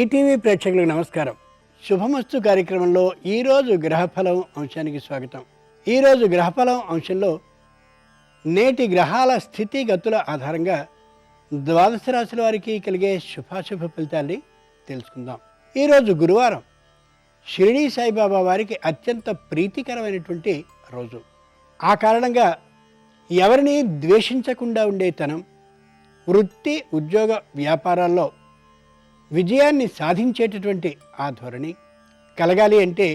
ETV ప్రేక్షకులకు నమస్కారం. శుభమస్తు కార్యక్రమంలో ఈరోజు గ్రహఫలం అంశానికి స్వాగతం. ఈరోజు గ్రహఫలం అంశంలో నేటి గ్రహాల స్థితిగతుల ఆధారంగా ద్వాదశ రాశుల వారికి కలిగే శుభాశుభ ఫలితాల్ని తెలుసుకుందాం. ఈరోజు గురువారం, షిరిడీ సాయిబాబా వారికి అత్యంత ప్రీతికరమైనటువంటి రోజు. ఆ కారణంగా ఎవరిని ద్వేషించకుండా ఉండే తనం, వృత్తి ఉద్యోగ వ్యాపారాల్లో విజయాన్ని సాధించేటటువంటి ఆ ధోరణి కలగాలి అంటే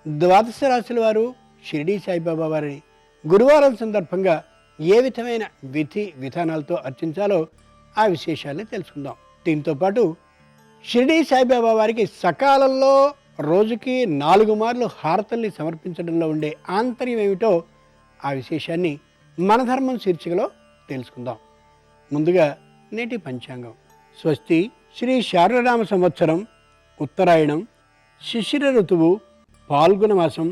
ద్వాదశ రాశుల వారు షిరిడీ సాయిబాబా వారిని గురువారం సందర్భంగా ఏ విధమైన విధి విధానాలతో అర్చించాలో ఆ విశేషాలని తెలుసుకుందాం. దీంతోపాటు షిరిడీ సాయిబాబా వారికి సకాలంలో రోజుకి 4 మార్లు హారతల్ని సమర్పించడంలో ఉండే ఆంతర్యం ఏమిటో ఆ విశేషాన్ని మన ధర్మం శీర్షికలో తెలుసుకుందాం. ముందుగా నేటి పంచాంగం. స్వస్తి శ్రీ శారనామ సంవత్సరం ఉత్తరాయణం, శిశిర ఋతువు, పాల్గొన మాసం,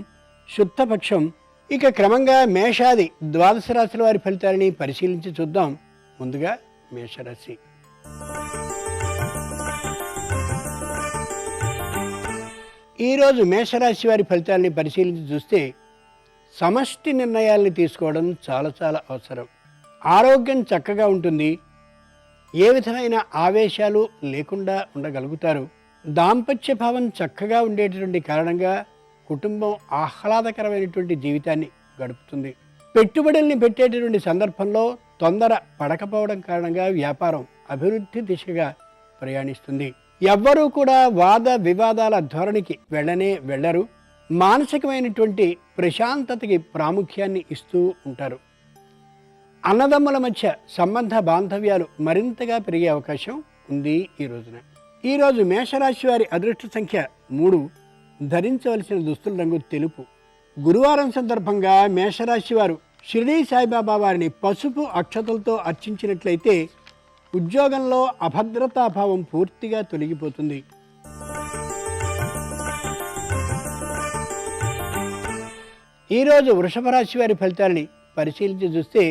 శుద్ధపక్షం. ఇక క్రమంగా మేషాది ద్వాదశ రాశుల వారి ఫలితాలని పరిశీలించి చూద్దాం. ముందుగా మేషరాశి. ఈరోజు మేషరాశి వారి ఫలితాలని పరిశీలించి చూస్తే సమష్టి నిర్ణయాల్ని తీసుకోవడం చాలా అవసరం. ఆరోగ్యం చక్కగా ఉంటుంది. ఏ విధమైన ఆవేశాలు లేకుండా ఉండగలుగుతారు. దాంపత్య భావం చక్కగా ఉండేటటువంటి కారణంగా కుటుంబం ఆహ్లాదకరమైనటువంటి జీవితాన్ని గడుపుతుంది. పెట్టుబడుల్ని పెట్టేటటువంటి సందర్భంలో తొందర పడకపోవడం కారణంగా వ్యాపారం అభివృద్ధి దిశగా ప్రయాణిస్తుంది. ఎవ్వరూ కూడా వాద వివాదాల ధోరణికి వెళ్ళరు. మానసికమైనటువంటి ప్రశాంతతకి ప్రాముఖ్యాన్ని ఇస్తూ ఉంటారు. అన్నదమ్ముల మధ్య సంబంధ బాంధవ్యాలు మరింతగా పెరిగే అవకాశం ఉంది ఈ రోజున. ఈరోజు మేషరాశి వారి అదృష్ట సంఖ్య 3. ధరించవలసిన దుస్తుల రంగు తెలుపు. గురువారం సందర్భంగా మేషరాశి వారు షిరిడీ సాయిబాబా వారిని పసుపు అక్షతలతో అర్చించినట్లయితే ఉద్యోగంలో అభద్రతాభావం పూర్తిగా తొలగిపోతుంది. ఈరోజు వృషభ రాశి వారి ఫలితాలని పరిశీలించి చూస్తే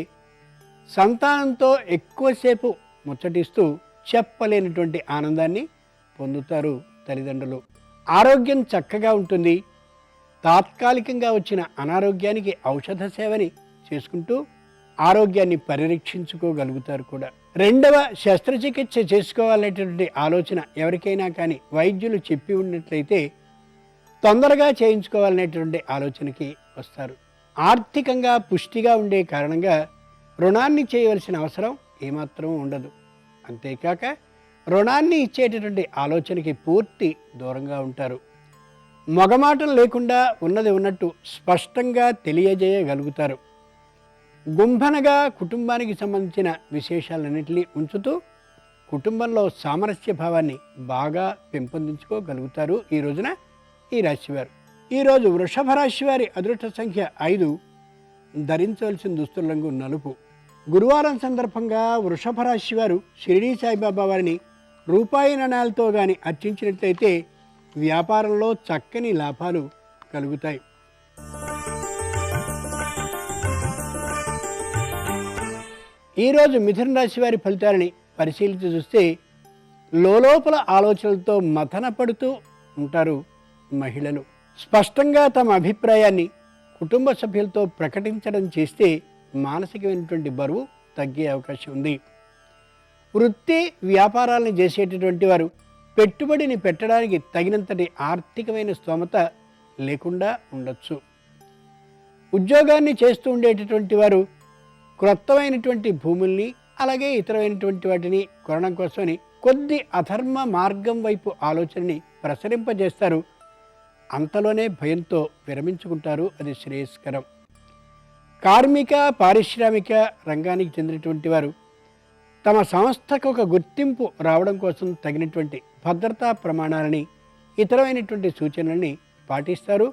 సంతానంతో ఎక్కువసేపు ముచ్చటిస్తూ చెప్పలేనటువంటి ఆనందాన్ని పొందుతారు తల్లిదండ్రులు. ఆరోగ్యం చక్కగా ఉంటుంది. తాత్కాలికంగా వచ్చిన అనారోగ్యానికి ఔషధ సేవని చేసుకుంటూ ఆరోగ్యాన్ని పరిరక్షించుకోగలుగుతారు కూడా. 2వ శస్త్రచికిత్స చేసుకోవాలనేటువంటి ఆలోచన ఎవరికైనా కానీ వైద్యులు చెప్పి ఉన్నట్లయితే తొందరగా చేయించుకోవాలనేటువంటి ఆలోచనకి వస్తారు. ఆర్థికంగా పుష్టిగా ఉండే కారణంగా రుణాన్ని చేయవలసిన అవసరం ఏమాత్రం ఉండదు. అంతేకాక రుణాన్ని ఇచ్చేటటువంటి ఆలోచనకి పూర్తి దూరంగా ఉంటారు. మొగమాటం లేకుండా ఉన్నది ఉన్నట్టు స్పష్టంగా తెలియజేయగలుగుతారు. గుంభనగా కుటుంబానికి సంబంధించిన విశేషాలన్నింటినీ ఉంచుతూ కుటుంబంలో సామరస్య భావాన్ని బాగా పెంపొందించుకోగలుగుతారు ఈ రోజున ఈ రాశివారు. ఈరోజు వృషభ రాశి వారి అదృష్ట సంఖ్య 5. ధరించవలసిన దుస్తుల రంగు నలుపు. గురువారం సందర్భంగా వృషభ రాశి వారు షిరిడీ సాయిబాబా వారిని రూపాయి నాణాలతో కానీ అర్చించినట్లయితే వ్యాపారంలో చక్కని లాభాలు కలుగుతాయి. ఈరోజు మిథున రాశి వారి ఫలితాలని పరిశీలించి చూస్తే లోపల ఆలోచనలతో మథన పడుతూ ఉంటారు మహిళలు. స్పష్టంగా తమ అభిప్రాయాన్ని కుటుంబ సభ్యులతో ప్రకటించడం చేస్తే మానసికమైనటువంటి బరువు తగ్గే అవకాశం ఉంది. వృత్తి వ్యాపారాలను చేసేటటువంటి వారు పెట్టుబడిని పెట్టడానికి తగినంతటి ఆర్థికమైన స్తోమత లేకుండా ఉండొచ్చు. ఉద్యోగాన్ని చేస్తూ ఉండేటటువంటి వారు క్రొత్తమైనటువంటి భూముల్ని అలాగే ఇతరమైనటువంటి వాటిని కొనడం కోసమని కొద్ది అధర్మ మార్గం వైపు ఆలోచనని ప్రసరింపజేస్తారు. అంతలోనే భయంతో విరమించుకుంటారు. అది శ్రేయస్కరం. కార్మిక పారిశ్రామిక రంగానికి చెందినటువంటి వారు తమ సంస్థకు ఒక గుర్తింపు రావడం కోసం తగినటువంటి భద్రతా ప్రమాణాలని ఇతరమైనటువంటి సూచనల్ని పాటిస్తారు.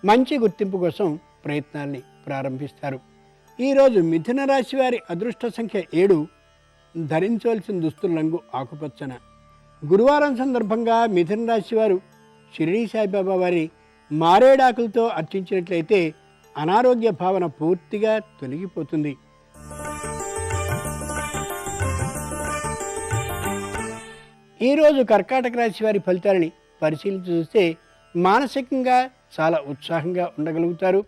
మంచి గుర్తింపు కోసం ప్రయత్నాల్ని ప్రారంభిస్తారు. ఈరోజు మిథున రాశి వారి అదృష్ట సంఖ్య 7. ధరించవలసిన దుస్తుల రంగు ఆకుపచ్చన. గురువారం సందర్భంగా మిథున రాశి వారు షిరిడీ సాయిబాబా వారి మారేడాకులతో అర్చించినట్లయితే అనారోగ్య భావన పూర్తిగా తొలగిపోతుంది. ఈరోజు కర్కాటక రాశి వారి ఫలితాలని పరిశీలించి చూస్తే మానసికంగా చాలా ఉత్సాహంగా ఉండగలుగుతారు.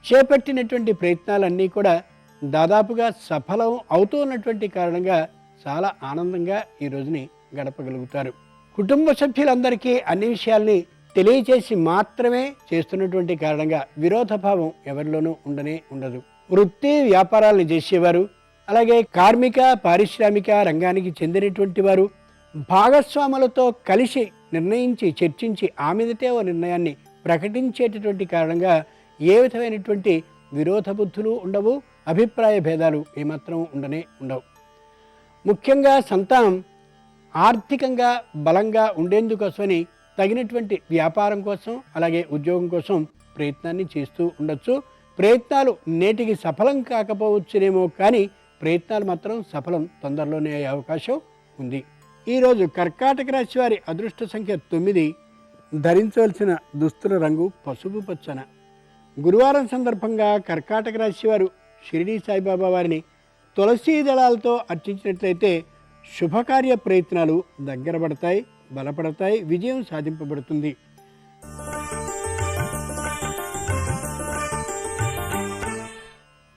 చేపట్టినటువంటి ప్రయత్నాలన్నీ కూడా దాదాపుగా సఫలం అవుతూ ఉన్నటువంటి కారణంగా చాలా ఆనందంగా ఈ రోజుని గడపగలుగుతారు. కుటుంబ సభ్యులందరికీ అన్ని విషయాల్ని తెలియచేసి మాత్రమే చేస్తున్నటువంటి కారణంగా విరోధభావం ఎవరిలోనూ ఉండదు. వృత్తి వ్యాపారాలను చేసేవారు, అలాగే కార్మిక పారిశ్రామిక రంగానికి చెందినటువంటి వారు భాగస్వాములతో కలిసి నిర్ణయించి చర్చించి ఆ మీదటే ఓ నిర్ణయాన్ని ప్రకటించేటటువంటి కారణంగా ఏ విధమైనటువంటి విరోధ బుద్ధులు ఉండవు, అభిప్రాయ భేదాలు ఏమాత్రం ఉండవు. ముఖ్యంగా సంతానం ఆర్థికంగా బలంగా ఉండేందుకోసమని తగినటువంటి వ్యాపారం కోసం అలాగే ఉద్యోగం కోసం ప్రయత్నాన్ని చేస్తూ ఉండొచ్చు. ప్రయత్నాలు నేటికి సఫలం కాకపోవచ్చునేమో, కానీ ప్రయత్నాలు మాత్రం సఫలం తొందరలోనే అయ్యే అవకాశం ఉంది. ఈరోజు కర్కాటక రాశి వారి అదృష్ట సంఖ్య 9. ధరించవలసిన దుస్తుల రంగు పసుపు పచ్చన. గురువారం సందర్భంగా కర్కాటక రాశి వారు షిరిడీ సాయిబాబా వారిని తులసీ దళాలతో అర్చించినట్లయితే శుభకార్య ప్రయత్నాలు దగ్గర పడతాయి, బలపడతాయి, విజయం సాధింపబడుతుంది.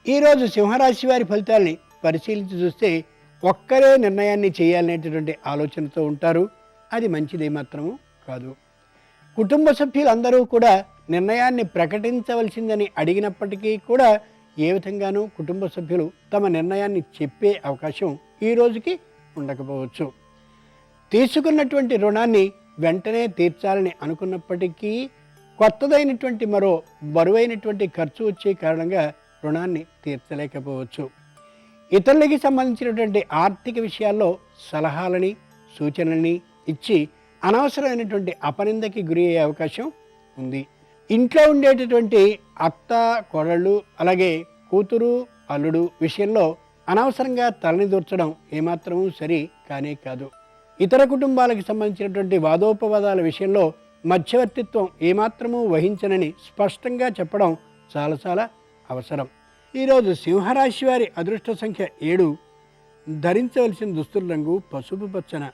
ఈరోజు సింహరాశి వారి ఫలితాలని పరిశీలించి చూస్తే ఒక్కరే నిర్ణయాన్ని చేయాలనేటటువంటి ఆలోచనతో ఉంటారు. అది మంచిదే మాత్రము కాదు. కుటుంబ సభ్యులందరూ కూడా నిర్ణయాన్ని ప్రకటించవలసిందని అడిగినప్పటికీ కూడా ఏ విధంగానూ కుటుంబ సభ్యులు తమ నిర్ణయాన్ని చెప్పే అవకాశం ఈ రోజుకి ఉండకపోవచ్చు. తీసుకున్నటువంటి రుణాన్ని వెంటనే తీర్చాలని అనుకున్నప్పటికీ కొత్తదైనటువంటి మరో బరువైనటువంటి ఖర్చు వచ్చే కారణంగా రుణాన్ని తీర్చలేకపోవచ్చు. ఇతరులకి సంబంధించినటువంటి ఆర్థిక విషయాల్లో సలహాలని సూచనలని ఇచ్చి అనవసరమైనటువంటి అపనిందకి గురి అయ్యే అవకాశం ఉంది. ఇంట్లో ఉండేటటువంటి అత్త కోడళ్ళు అలాగే కూతురు అల్లుడు విషయంలో అనవసరంగా తలని దూర్చడం ఏమాత్రమూ సరి కానే కాదు. ఇతర కుటుంబాలకు సంబంధించినటువంటి వాదోపవాదాల విషయంలో మధ్యవర్తిత్వం ఏమాత్రమూ వహించనని స్పష్టంగా చెప్పడం చాలా చాలా అవసరం. ఈరోజు సింహరాశి వారి అదృష్ట సంఖ్య 7. ధరించవలసిన దుస్తుల రంగు పసుపు పచ్చన.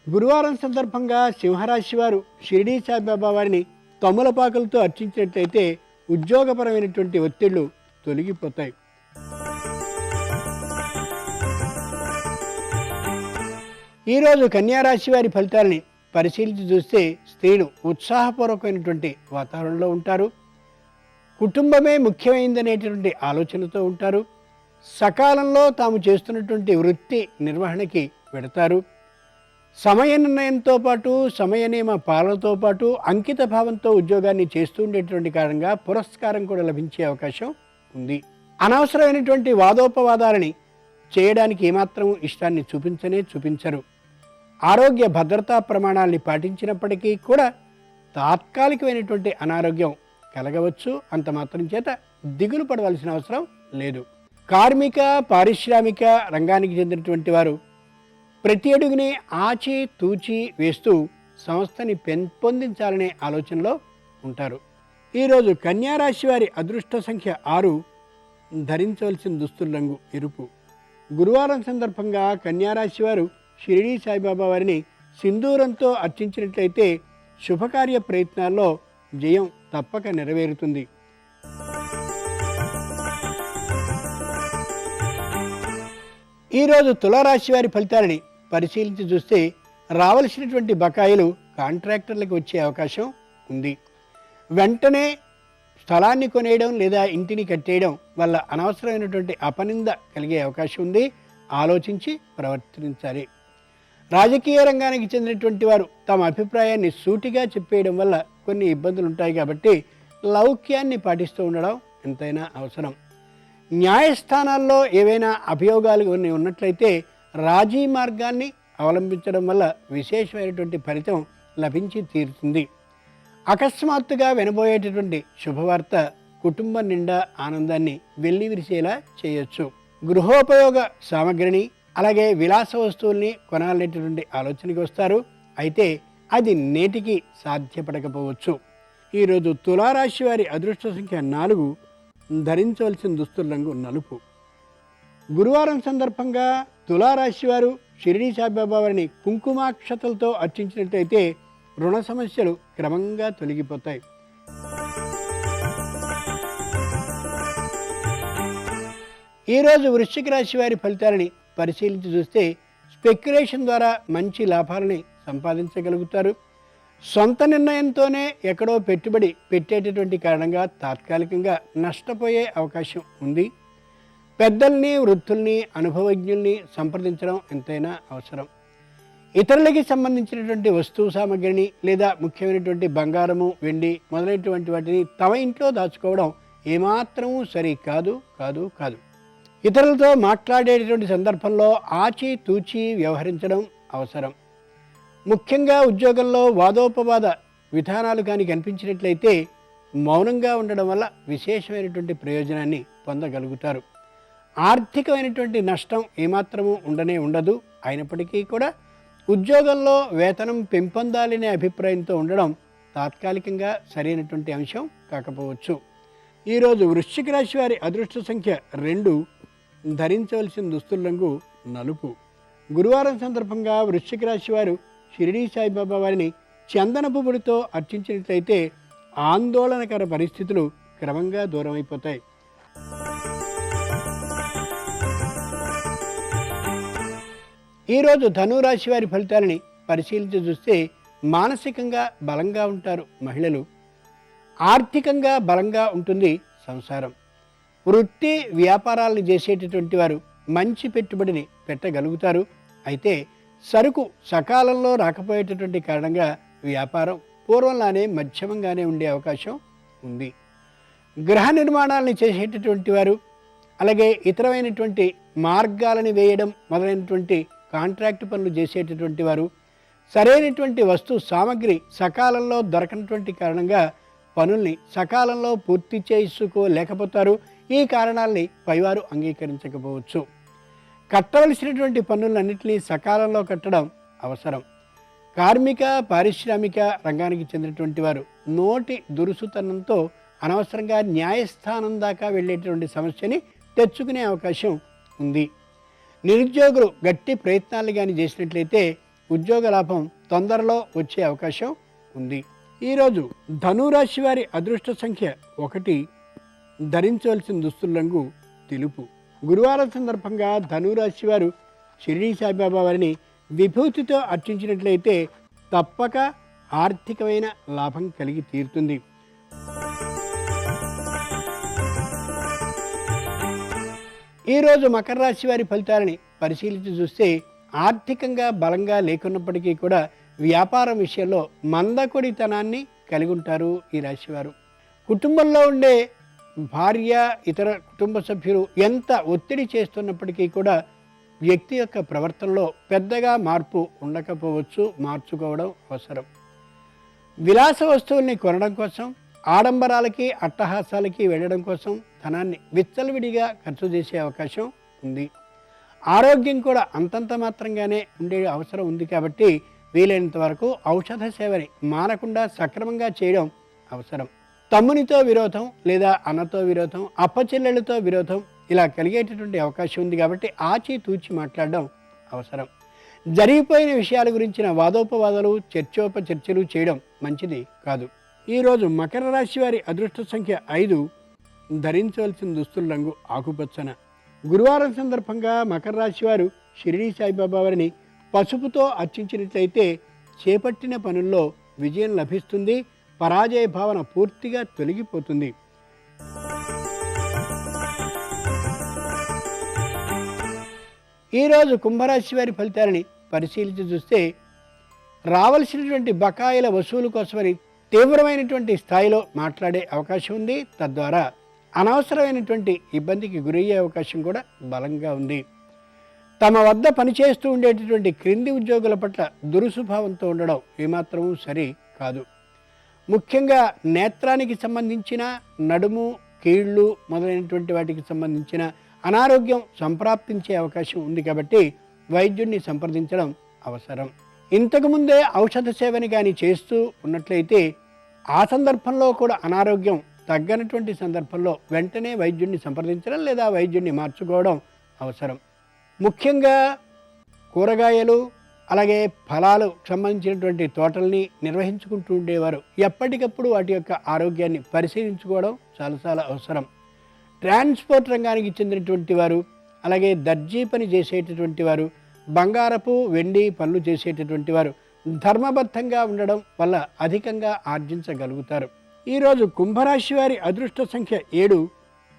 గురువారం సందర్భంగా సింహరాశి వారు షిరిడీ సాయిబాబా వారిని తమలపాకులతో అర్చించినట్లయితే ఉద్యోగపరమైనటువంటి ఒత్తిళ్లు తొలగిపోతాయి. ఈరోజు కన్యారాశి వారి ఫలితాలని పరిశీలించి చూస్తే స్త్రీలు ఉత్సాహపూర్వకమైనటువంటి వాతావరణంలో ఉంటారు. కుటుంబమే ముఖ్యమైనదనేటువంటి ఆలోచనతో ఉంటారు. సకాలంలో తాము చేస్తున్నటువంటి వృత్తి నిర్వహణకి వెడతారు. సమయ నిర్ణయంతో పాటు సమయ నియమ పాలనతో పాటు అంకిత భావంతో ఉద్యోగాన్ని చేస్తూ ఉండేటువంటి కారణంగా పురస్కారం కూడా లభించే అవకాశం ఉంది. అనవసరమైనటువంటి వాదోపవాదాలని చేయడానికి ఏమాత్రం ఇష్టాన్ని చూపించరు. ఆరోగ్య భద్రతా ప్రమాణాలని పాటించినప్పటికీ కూడా తాత్కాలికమైనటువంటి అనారోగ్యం కలగవచ్చు. అంత మాత్రం చేత దిగులు పడవలసిన అవసరం లేదు. కార్మిక పారిశ్రామిక రంగానికి చెందినటువంటి వారు ప్రతి అడుగుని ఆచి తూచి వేస్తూ సంస్థని పెంపొందించాలనే ఆలోచనలో ఉంటారు. ఈరోజు కన్యారాశి వారి అదృష్ట సంఖ్య 6. ధరించవలసిన దుస్తుల రంగు ఎరుపు. గురువారం సందర్భంగా కన్యారాశి వారు షిరిడీ సాయిబాబా వారిని సింధూరంతో అర్చించినట్లయితే శుభకార్య ప్రయత్నాల్లో జయం తప్పక నెరవేరుతుంది. ఈరోజు తులారాశి వారి ఫలితాలని పరిశీలించి చూస్తే రావలసినటువంటి బకాయిలు కాంట్రాక్టర్లకు వచ్చే అవకాశం ఉంది. వెంటనే స్థలాన్ని కొనేయడం లేదా ఇంటిని కట్టేయడం వల్ల అనవసరమైనటువంటి అపనింద కలిగే అవకాశం ఉంది. ఆలోచించి ప్రవర్తించాలి. రాజకీయ రంగానికి చెందినటువంటి వారు తమ అభిప్రాయాన్ని సూటిగా చెప్పేయడం వల్ల కొన్ని ఇబ్బందులు ఉంటాయి కాబట్టి లౌక్యాన్ని పాటిస్తూ ఉండడం ఎంతైనా అవసరం. న్యాయస్థానాల్లో ఏవైనా అభియోగాలు ఉన్నట్లయితే రాజీ మార్గాన్ని అవలంబించడం వల్ల విశేషమైనటువంటి ఫలితం లభించి తీరుతుంది. అకస్మాత్తుగా వినబోయేటటువంటి శుభవార్త కుటుంబం నిండా ఆనందాన్ని వెల్లివిరిసేలా చేయొచ్చు. గృహోపయోగ సామగ్రిని అలాగే విలాస వస్తువుల్ని కొనాలనేటటువంటి ఆలోచనకి వస్తారు. అయితే అది నేటికి సాధ్యపడకపోవచ్చు. ఈరోజు తులారాశి వారి అదృష్ట సంఖ్య 4. ధరించవలసిన దుస్తుల రంగు నలుపు. గురువారం సందర్భంగా తులారాశి వారు షిరిడీ సాయిబాబా వారిని కుంకుమాక్షతలతో అర్చించినట్లయితే రుణ సమస్యలు క్రమంగా తొలగిపోతాయి. ఈరోజు వృశ్చిక రాశి వారి ఫలితాలని పరిశీలించి చూస్తే స్పెక్యులేషన్ ద్వారా మంచి లాభాలని సంపాదించగలుగుతారు. సొంత నిర్ణయంతోనే ఎక్కడో పెట్టుబడి పెట్టేటటువంటి కారణంగా తాత్కాలికంగా నష్టపోయే అవకాశం ఉంది. పెద్దల్ని, వృద్ధుల్ని, అనుభవజ్ఞుల్ని సంప్రదించడం ఎంతైనా అవసరం. ఇతరులకి సంబంధించినటువంటి వస్తువు సామగ్రిని లేదా ముఖ్యమైనటువంటి బంగారము, వెండి మొదలైనటువంటి వాటిని తమ ఇంట్లో దాచుకోవడం ఏమాత్రమూ సరి కాదు కాదు కాదు. ఇతరులతో మాట్లాడేటటువంటి సందర్భంలో ఆచి తూచి వ్యవహరించడం అవసరం. ముఖ్యంగా ఉద్యోగంలో వాదోపవాద విధానాలు కానీ కనిపించినట్లయితే మౌనంగా ఉండడం వల్ల విశేషమైనటువంటి ప్రయోజనాన్ని పొందగలుగుతారు. ఆర్థికమైనటువంటి నష్టం ఏమాత్రము ఉండనే ఉండదు. అయినప్పటికీ కూడా ఉద్యోగంలో వేతనం పెంపొందాలనే అభిప్రాయంతో ఉండడం తాత్కాలికంగా సరైనటువంటి అంశం కాకపోవచ్చు. ఈరోజు వృశ్చిక రాశి వారి అదృష్ట సంఖ్య 2, ధరించవలసిన దుస్తుల రంగు నలుపు. గురువారం సందర్భంగా వృశ్చిక రాశి వారు షిరిడీ సాయిబాబా వారిని చందనపు పొడితో అర్చించినట్లయితే ఆందోళనకర పరిస్థితులు క్రమంగా దూరమైపోతాయి. ఈరోజు ధనురాశి వారి ఫలితాలని పరిశీలించి చూస్తే మానసికంగా బలంగా ఉంటారు మహిళలు. ఆర్థికంగా బలంగా ఉంటుంది సంసారం. వృత్తి వ్యాపారాలను చేసేటటువంటి వారు మంచి పెట్టుబడిని పెట్టగలుగుతారు. అయితే సరుకు సకాలంలో రాకపోయేటటువంటి కారణంగా వ్యాపారం పూర్వంలానే మధ్యమంగానే ఉండే అవకాశం ఉంది. గృహ నిర్మాణాలను చేసేటటువంటి వారు, అలాగే ఇతరమైనటువంటి మార్గాలను వేయడం మొదలైనటువంటి కాంట్రాక్ట్ పనులు చేసేటటువంటి వారు సరైనటువంటి వస్తు సామగ్రి సకాలంలో దొరకనటువంటి కారణంగా పనుల్ని సకాలంలో పూర్తి చేసుకోలేకపోతారు. ఈ కారణాలని పైవారు అంగీకరించకపోవచ్చు. కట్టవలసినటువంటి పన్నులన్నింటినీ సకాలంలో కట్టడం అవసరం. కార్మిక పారిశ్రామిక రంగానికి చెందినటువంటి వారు నోటి దురుసుతనంతో అనవసరంగా న్యాయస్థానం దాకా వెళ్ళేటువంటి సమస్యని తెచ్చుకునే అవకాశం ఉంది. నిరుద్యోగులు గట్టి ప్రయత్నాలు కానీ చేసినట్లయితే ఉద్యోగ లాభం తొందరలో వచ్చే అవకాశం ఉంది. ఈరోజు ధనురాశి వారి అదృష్ట సంఖ్య 1, ధరించవలసిన దుస్తుల రంగు తెలుపు. గురువారం సందర్భంగా ధనురాశి వారు షిరిడీ సాయిబాబా వారిని విభూతితో అర్చించినట్లయితే తప్పక ఆర్థికమైన లాభం కలిగి తీరుతుంది. ఈరోజు మకర రాశి వారి ఫలితాలని పరిశీలించి చూస్తే ఆర్థికంగా బలంగా లేకున్నప్పటికీ కూడా వ్యాపారం విషయంలో మందకొడితనాన్ని కలిగి ఉంటారు ఈ రాశివారు. కుటుంబంలో ఉండే భార్య, ఇతర కుటుంబ సభ్యులు ఎంత ఒత్తిడి చేస్తున్నప్పటికీ కూడా వ్యక్తి యొక్క ప్రవర్తనలో పెద్దగా మార్పు ఉండకపోవచ్చు. మార్చుకోవడం అవసరం. విలాస వస్తువుల్ని కొనడం కోసం, ఆడంబరాలకి అట్టహాసాలకి వెళ్ళడం కోసం ధనాన్ని విచ్చలవిడిగా ఖర్చు చేసే అవకాశం ఉంది. ఆరోగ్యం కూడా అంతంత మాత్రంగానే ఉండే అవసరం ఉంది. కాబట్టి వీలైనంత వరకు ఔషధ సేవని మానకుండా సక్రమంగా చేయడం అవసరం. తమ్మునితో విరోధం లేదా అన్నతో విరోధం, అప్పచెల్లెళ్ళతో విరోధం ఇలా కలిగేటటువంటి అవకాశం ఉంది. కాబట్టి ఆచి తూచి మాట్లాడడం అవసరం. జరిగిపోయిన విషయాల గురించిన వాదోపవాదాలు, చర్చోపచర్చలు చేయడం మంచిది కాదు. ఈరోజు మకర రాశి వారి అదృష్ట సంఖ్య 5, ధరించవలసిన దుస్తుల రంగు ఆకుపచ్చన. గురువారం సందర్భంగా మకర రాశి వారు షిరిడీ సాయిబాబా వారిని పసుపుతో అర్చించినట్లయితే చేపట్టిన పనుల్లో విజయం లభిస్తుంది. పరాజయ భావన పూర్తిగా తొలగిపోతుంది. ఈరోజు కుంభరాశి వారి ఫలితాలని పరిశీలించి చూస్తే రావాల్సినటువంటి బకాయిల వసూలు కోసమని తీవ్రమైనటువంటి స్థాయిలో మాట్లాడే అవకాశం ఉంది. తద్వారా అనవసరమైనటువంటి ఇబ్బందికి గురయ్యే అవకాశం కూడా బలంగా ఉంది. తమ వద్ద పనిచేస్తూ ఉండేటటువంటి క్రింది ఉద్యోగుల పట్ల దురుసుభావంతో ఉండడం ఏమాత్రమూ సరి కాదు. ముఖ్యంగా నేత్రానికి సంబంధించిన, నడుము, కీళ్ళు మొదలైనటువంటి వాటికి సంబంధించిన అనారోగ్యం సంప్రాప్తించే అవకాశం ఉంది. కాబట్టి వైద్యుడిని సంప్రదించడం అవసరం. ఇంతకుముందే ఔషధ సేవని కానీ చేస్తూ ఉన్నట్లయితే ఆ సందర్భంలో కూడా అనారోగ్యం తగ్గనటువంటి సందర్భంలో వెంటనే వైద్యుడిని సంప్రదించడం లేదా వైద్యుడిని మార్చుకోవడం అవసరం. ముఖ్యంగా కూరగాయలు అలాగే ఫలాలు సంబంధించినటువంటి తోటల్ని నిర్వహించుకుంటూ ఉండేవారు. ఎప్పటికప్పుడు వాటి యొక్క ఆరోగ్యాన్ని పరిశీలించుకోవడం చాలా చాలా అవసరం. ట్రాన్స్పోర్ట్ రంగానికి చెందినటువంటి వారు, అలాగే దర్జీ పని చేసేటటువంటి వారు, బంగారపు వెండి పనులు చేసేటటువంటి వారు ధర్మబద్ధంగా ఉండడం వల్ల అధికంగా ఆర్జించగలుగుతారు. ఈరోజు కుంభరాశి వారి అదృష్ట సంఖ్య 7,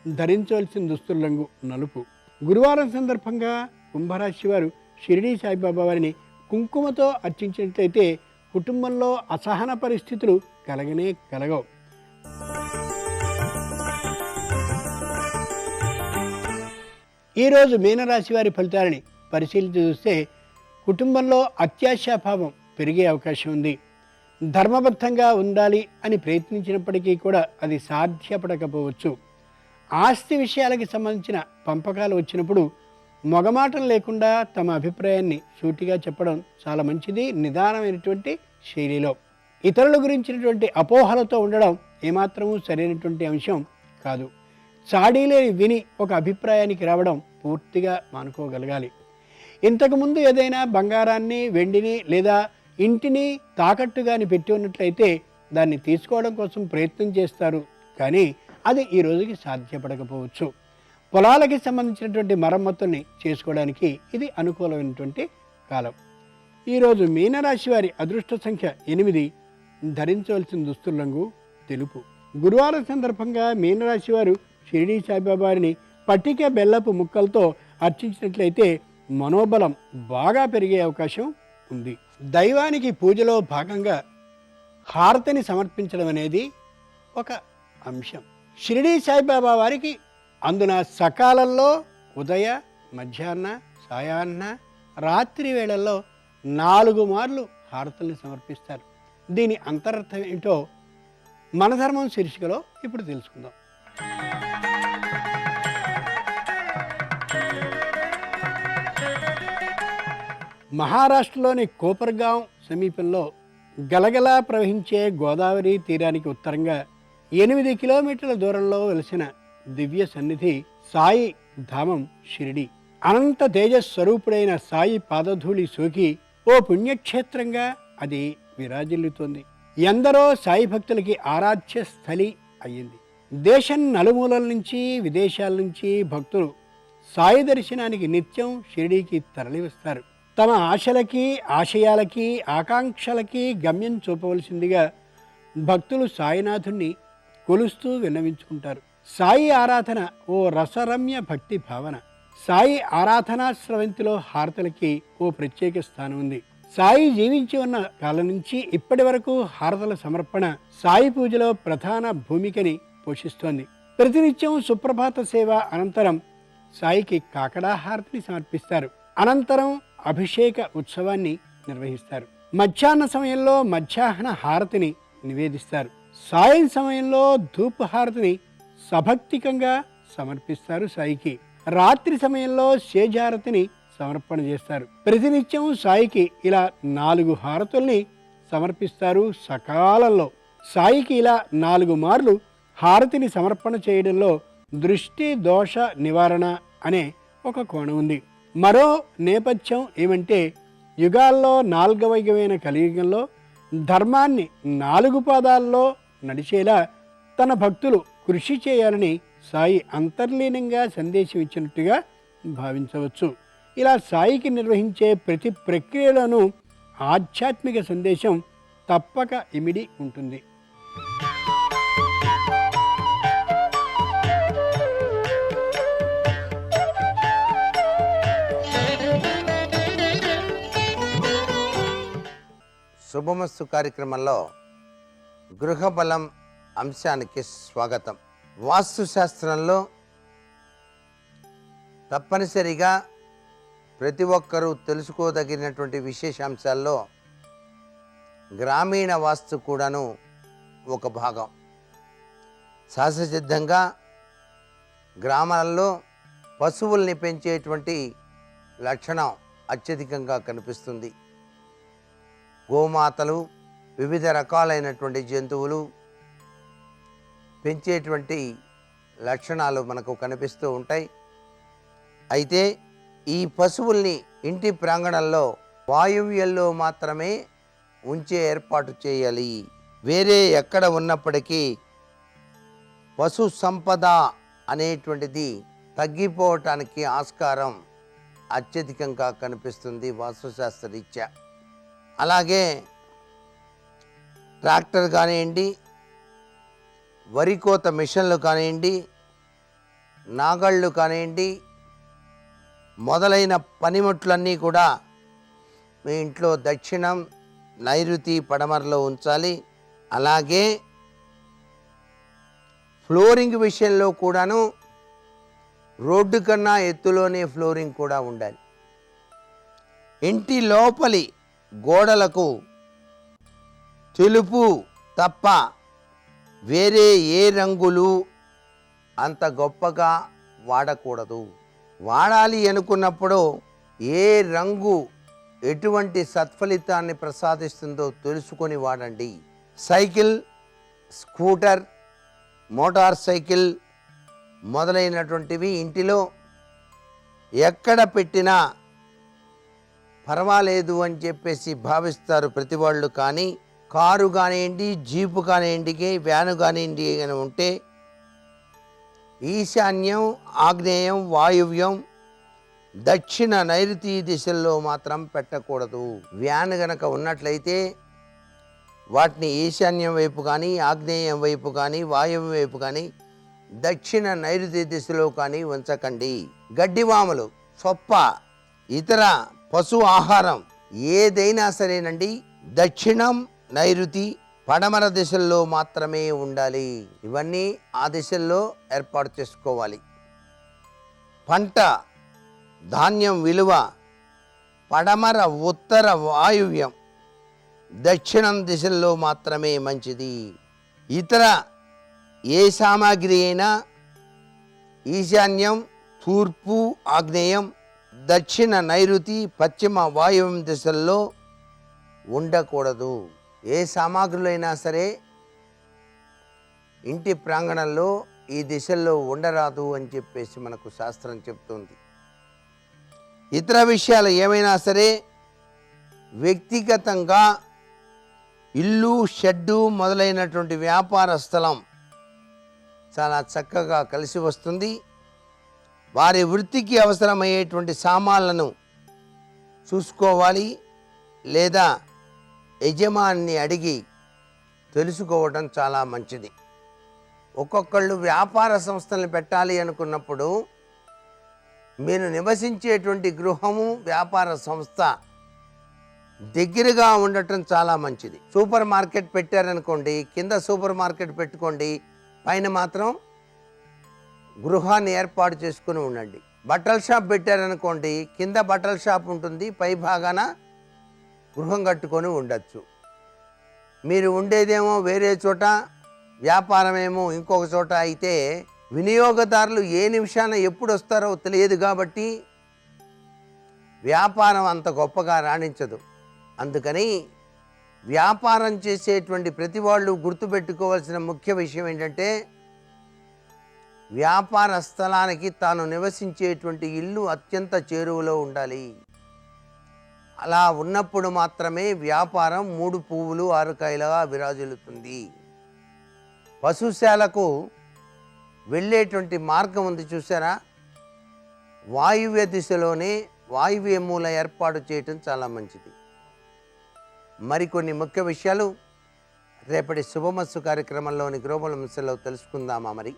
ధరించవలసిన దుస్తుల రంగు నలుపు. గురువారం సందర్భంగా కుంభరాశి వారు షిరిడీ సాయిబాబా వారిని కుంకుమతో అర్చించినట్లయితే కుటుంబంలో అసహన పరిస్థితులు కలగనే కలగవు. ఈరోజు మీనరాశి వారి ఫలితాలని పరిశీలించి చూస్తే కుటుంబంలో అత్యాశాభావం పెరిగే అవకాశం ఉంది. ధర్మబద్ధంగా ఉండాలి అని ప్రయత్నించినప్పటికీ కూడా అది సాధ్యపడకపోవచ్చు. ఆస్తి విషయాలకి సంబంధించిన పంపకాలు వచ్చినప్పుడు మొగమాటం లేకుండా తమ అభిప్రాయాన్ని సూటిగా చెప్పడం చాలా మంచిది, నిదానమైనటువంటి శైలిలో. ఇతరుల గురించినటువంటి అపోహలతో ఉండడం ఏమాత్రమూ సరైనటువంటి అంశం కాదు. చాడీలేని విని ఒక అభిప్రాయానికి రావడం పూర్తిగా మానుకోగలగాలి. ఇంతకుముందు ఏదైనా బంగారాన్ని, వెండిని లేదా ఇంటిని తాకట్టుగాని పెట్టి ఉన్నట్లయితే దాన్ని తీసుకోవడం కోసం ప్రయత్నం చేస్తారు, కానీ అది ఈ రోజుకి సాధ్యపడకపోవచ్చు. పొలాలకి సంబంధించినటువంటి మరమ్మతుల్ని చేసుకోవడానికి ఇది అనుకూలమైనటువంటి కాలం. ఈరోజు మీనరాశి వారి అదృష్ట సంఖ్య 8, ధరించవలసిన దుస్తుల రంగు తెలుపు. గురువారం సందర్భంగా మీనరాశి వారు షిరిడీ సాయిబాబా వారిని పట్టిక బెల్లపు ముక్కలతో అర్చించినట్లయితే మనోబలం బాగా పెరిగే అవకాశం ఉంది. దైవానికి పూజలో భాగంగా హారతిని సమర్పించడం అనేది ఒక అంశం. షిరిడీ సాయిబాబా వారికి అందున సకాలంలో ఉదయ, మధ్యాహ్న, సాయాహ్న, రాత్రి వేళల్లో 4 మార్లు హారతుల్ని సమర్పిస్తారు. దీని అంతరర్థం ఏంటో మన ధర్మం శీర్షికలో ఇప్పుడు తెలుసుకుందాం. మహారాష్ట్రలోని కోపర్గాం సమీపంలో గలగలా ప్రవహించే గోదావరి తీరానికి ఉత్తరంగా 8 కిలోమీటర్ల దూరంలో వెలిసిన దివ్య సన్నిధి సాయి ధామం షిరిడి. అనంత తేజస్వరూపుడైన సాయి పాదధూళి సోకి ఓ పుణ్యక్షేత్రంగా అది విరాజిల్లుతోంది. ఎందరో సాయి భక్తులకి ఆరాధ్య స్థలి అయ్యింది. దేశం నలుమూలల నుంచి, విదేశాల నుంచి భక్తులు సాయి దర్శనానికి నిత్యం షిరిడీకి తరలివస్తారు. తమ ఆశలకి, ఆశయాలకి, ఆకాంక్షలకి గమ్యం చూపవలసిందిగా భక్తులు సాయినాథుణ్ణి కొలుస్తూ విన్నవించుకుంటారు. సాయి ఆరాధన ఓ రసరమ్య భక్తి భావన. సాయి ఆరాధనా స్రవంతిలో హారతులకి ఓ ప్రత్యేక స్థానం ఉంది. సాయి జీవించి ఉన్న కాలం నుంచి ఇప్పటి వరకు హారతుల సమర్పణ సాయి పూజలో ప్రధాన భూమికని పోషిస్తోంది. ప్రతినిత్యం సుప్రభాత సేవ అనంతరం సాయికి కాకడా హారతిని సమర్పిస్తారు. అనంతరం అభిషేక ఉత్సవాన్ని నిర్వహిస్తారు. మధ్యాహ్న సమయంలో మధ్యాహ్న హారతిని నివేదిస్తారు. సాయం సమయంలో ధూప హారతిని సభక్తికంగా సమర్పిస్తారు సాయికి. రాత్రి సమయంలో సేజారతిని సమర్పణ చేస్తారు. ప్రతినిత్యం సాయికి ఇలా 4 హారతుల్ని సమర్పిస్తారు సకాలంలో. సాయికి ఇలా 4 మార్లు హారతిని సమర్పణ చేయడంలో దృష్టి దోష నివారణ అనే ఒక కోణం ఉంది. మరో నేపథ్యం ఏమంటే, యుగాల్లో 4వ యుగమైన కలియుగంలో ధర్మాన్ని 4 పాదాల్లో నడిచేలా తన భక్తులు కృషి చేయాలని సాయి అంతర్లీనంగా సందేశం ఇచ్చినట్టుగా భావించవచ్చు. ఇలా సాయికి నిర్వహించే ప్రతి ప్రక్రియలోనూ ఆధ్యాత్మిక సందేశం తప్పక ఇమిడి ఉంటుంది. శుభమస్తు కార్యక్రమంలో గృహబలం అంశానికి స్వాగతం. వాస్తుశాస్త్రంలో తప్పనిసరిగా ప్రతి ఒక్కరూ తెలుసుకోదగినటువంటి విశేషాంశాల్లో గ్రామీణ వాస్తు కూడాను ఒక భాగం. సహజసిద్ధంగా గ్రామాల్లో పశువుల్ని పెంచేటువంటి లక్షణం అత్యధికంగా కనిపిస్తుంది. గోమాతలు, వివిధ రకాలైనటువంటి జంతువులు పెంచేటువంటి లక్షణాలు మనకు కనిపిస్తూ ఉంటాయి. అయితే ఈ పశువుల్ని ఇంటి ప్రాంగణంలో వాయువ్యంలో మాత్రమే ఉంచే ఏర్పాటు చేయాలి. వేరే ఎక్కడ ఉన్నప్పటికీ పశు సంపద అనేటువంటిది తగ్గిపోవటానికి ఆస్కారం అత్యధికంగా కనిపిస్తుంది వాస్తుశాస్త్ర రీత్యా. అలాగే ట్రాక్టర్ కానివ్వండి, వరి కోత మిషన్లు కానివ్వండి, నాగళ్ళు కానివ్వండి, మొదలైన పనిముట్లన్నీ కూడా మీ ఇంట్లో దక్షిణం, నైరుతి, పడమరలో ఉంచాలి. అలాగే ఫ్లోరింగ్ విషయంలో కూడాను రోడ్డు కన్నా ఎత్తులోనే ఫ్లోరింగ్ కూడా ఉండాలి. ఇంటి లోపలి గోడలకు తెలుపు తప్ప వేరే ఏ రంగులు అంత గొప్పగా వాడకూడదు. వాడాలి అనుకున్నప్పుడు ఏ రంగు ఎటువంటి సత్ఫలితాన్ని ప్రసాదిస్తుందో తెలుసుకొని వాడండి. సైకిల్, స్కూటర్, మోటార్ సైకిల్ మొదలైనటువంటివి ఇంటిలో ఎక్కడ పెట్టినా పర్వాలేదు అని చెప్పేసి భావిస్తారు ప్రతి వాళ్ళు. కానీ కారు కానివ్వండి, జీపు కానివ్వండి, వ్యాను కానివ్వండి అని ఉంటే ఈశాన్యం, ఆగ్నేయం, వాయువ్యం, దక్షిణ, నైరుతి దిశల్లో మాత్రం పెట్టకూడదు. వ్యాన్ గనక ఉన్నట్లయితే వాటిని ఈశాన్యం వైపు కానీ, ఆగ్నేయం వైపు కానీ, వాయువ్యం వైపు కానీ, దక్షిణ నైరుతి దిశలో కానీ ఉంచకండి. గడ్డివాములు, సొప్ప, ఇతర పశు ఆహారం ఏదైనా సరేనండి దక్షిణం, నైరుతి, పడమర దిశల్లో మాత్రమే ఉండాలి. ఇవన్నీ ఆ దిశల్లో ఏర్పాటు చేసుకోవాలి. పంట ధాన్యం విలువ పడమర, ఉత్తర, వాయువ్యం, దక్షిణం దిశల్లో మాత్రమే మంచిది. ఇతర ఏ సామాగ్రి అయినా ఈశాన్యం, తూర్పు, ఆగ్నేయం, దక్షిణ, నైరుతి, పశ్చిమ, వాయువ్యం దిశల్లో ఉండకూడదు. ఏ సామాగ్రులైనా సరే ఇంటి ప్రాంగణంలో ఈ దిశల్లో ఉండరాదు అని చెప్పేసి మనకు శాస్త్రం చెప్తుంది. ఇతర విషయాలు ఏమైనా సరే వ్యక్తిగతంగా ఇల్లు, షెడ్డు మొదలైనటువంటి వ్యాపార స్థలం చాలా చక్కగా కలిసి వస్తుంది. వారి వృత్తికి అవసరమయ్యేటువంటి సామాన్లను చూసుకోవాలి, లేదా యజమాని అడిగి తెలుసుకోవడం చాలా మంచిది. ఒక్కొక్కళ్ళు వ్యాపార సంస్థలను పెట్టాలి అనుకున్నప్పుడు మీరు నివసించేటువంటి గృహము, వ్యాపార సంస్థ దగ్గరగా ఉండటం చాలా మంచిది. సూపర్ మార్కెట్ పెట్టారనుకోండి, కింద సూపర్ మార్కెట్ పెట్టుకోండి, పైన మాత్రం గృహాన్ని ఏర్పాటు చేసుకుని ఉండండి. బట్టల షాప్ పెట్టారనుకోండి, కింద బట్టల షాప్ ఉంటుంది, పై భాగాన గృహం కట్టుకొని ఉండొచ్చు. మీరు ఉండేదేమో వేరే చోట, వ్యాపారమేమో ఇంకొక చోట అయితే వినియోగదారులు ఏ నిమిషాన ఎప్పుడు వస్తారో తెలియదు. కాబట్టి వ్యాపారం అంత గొప్పగా రాణించదు. అందుకని వ్యాపారం చేసేటువంటి ప్రతి వాళ్ళు గుర్తుపెట్టుకోవాల్సిన ముఖ్య విషయం ఏంటంటే వ్యాపార స్థలానికి తాను నివసించేటువంటి ఇల్లు అత్యంత చేరువలో ఉండాలి. అలా ఉన్నప్పుడు మాత్రమే వ్యాపారం 3 పువ్వులు 6 కాయలుగా విరాజిల్లుతుంది. పశుశాలకు వెళ్ళేటువంటి మార్గం ఉంది చూసారా, వాయువ్య దిశలోనే వాయువ్య మూల ఏర్పాటు చేయటం చాలా మంచిది. మరికొన్ని ముఖ్య విషయాలు రేపటి శుభమస్సు కార్యక్రమంలోని గ్లోబల్ మిషన్లో తెలుసుకుందామా? మరి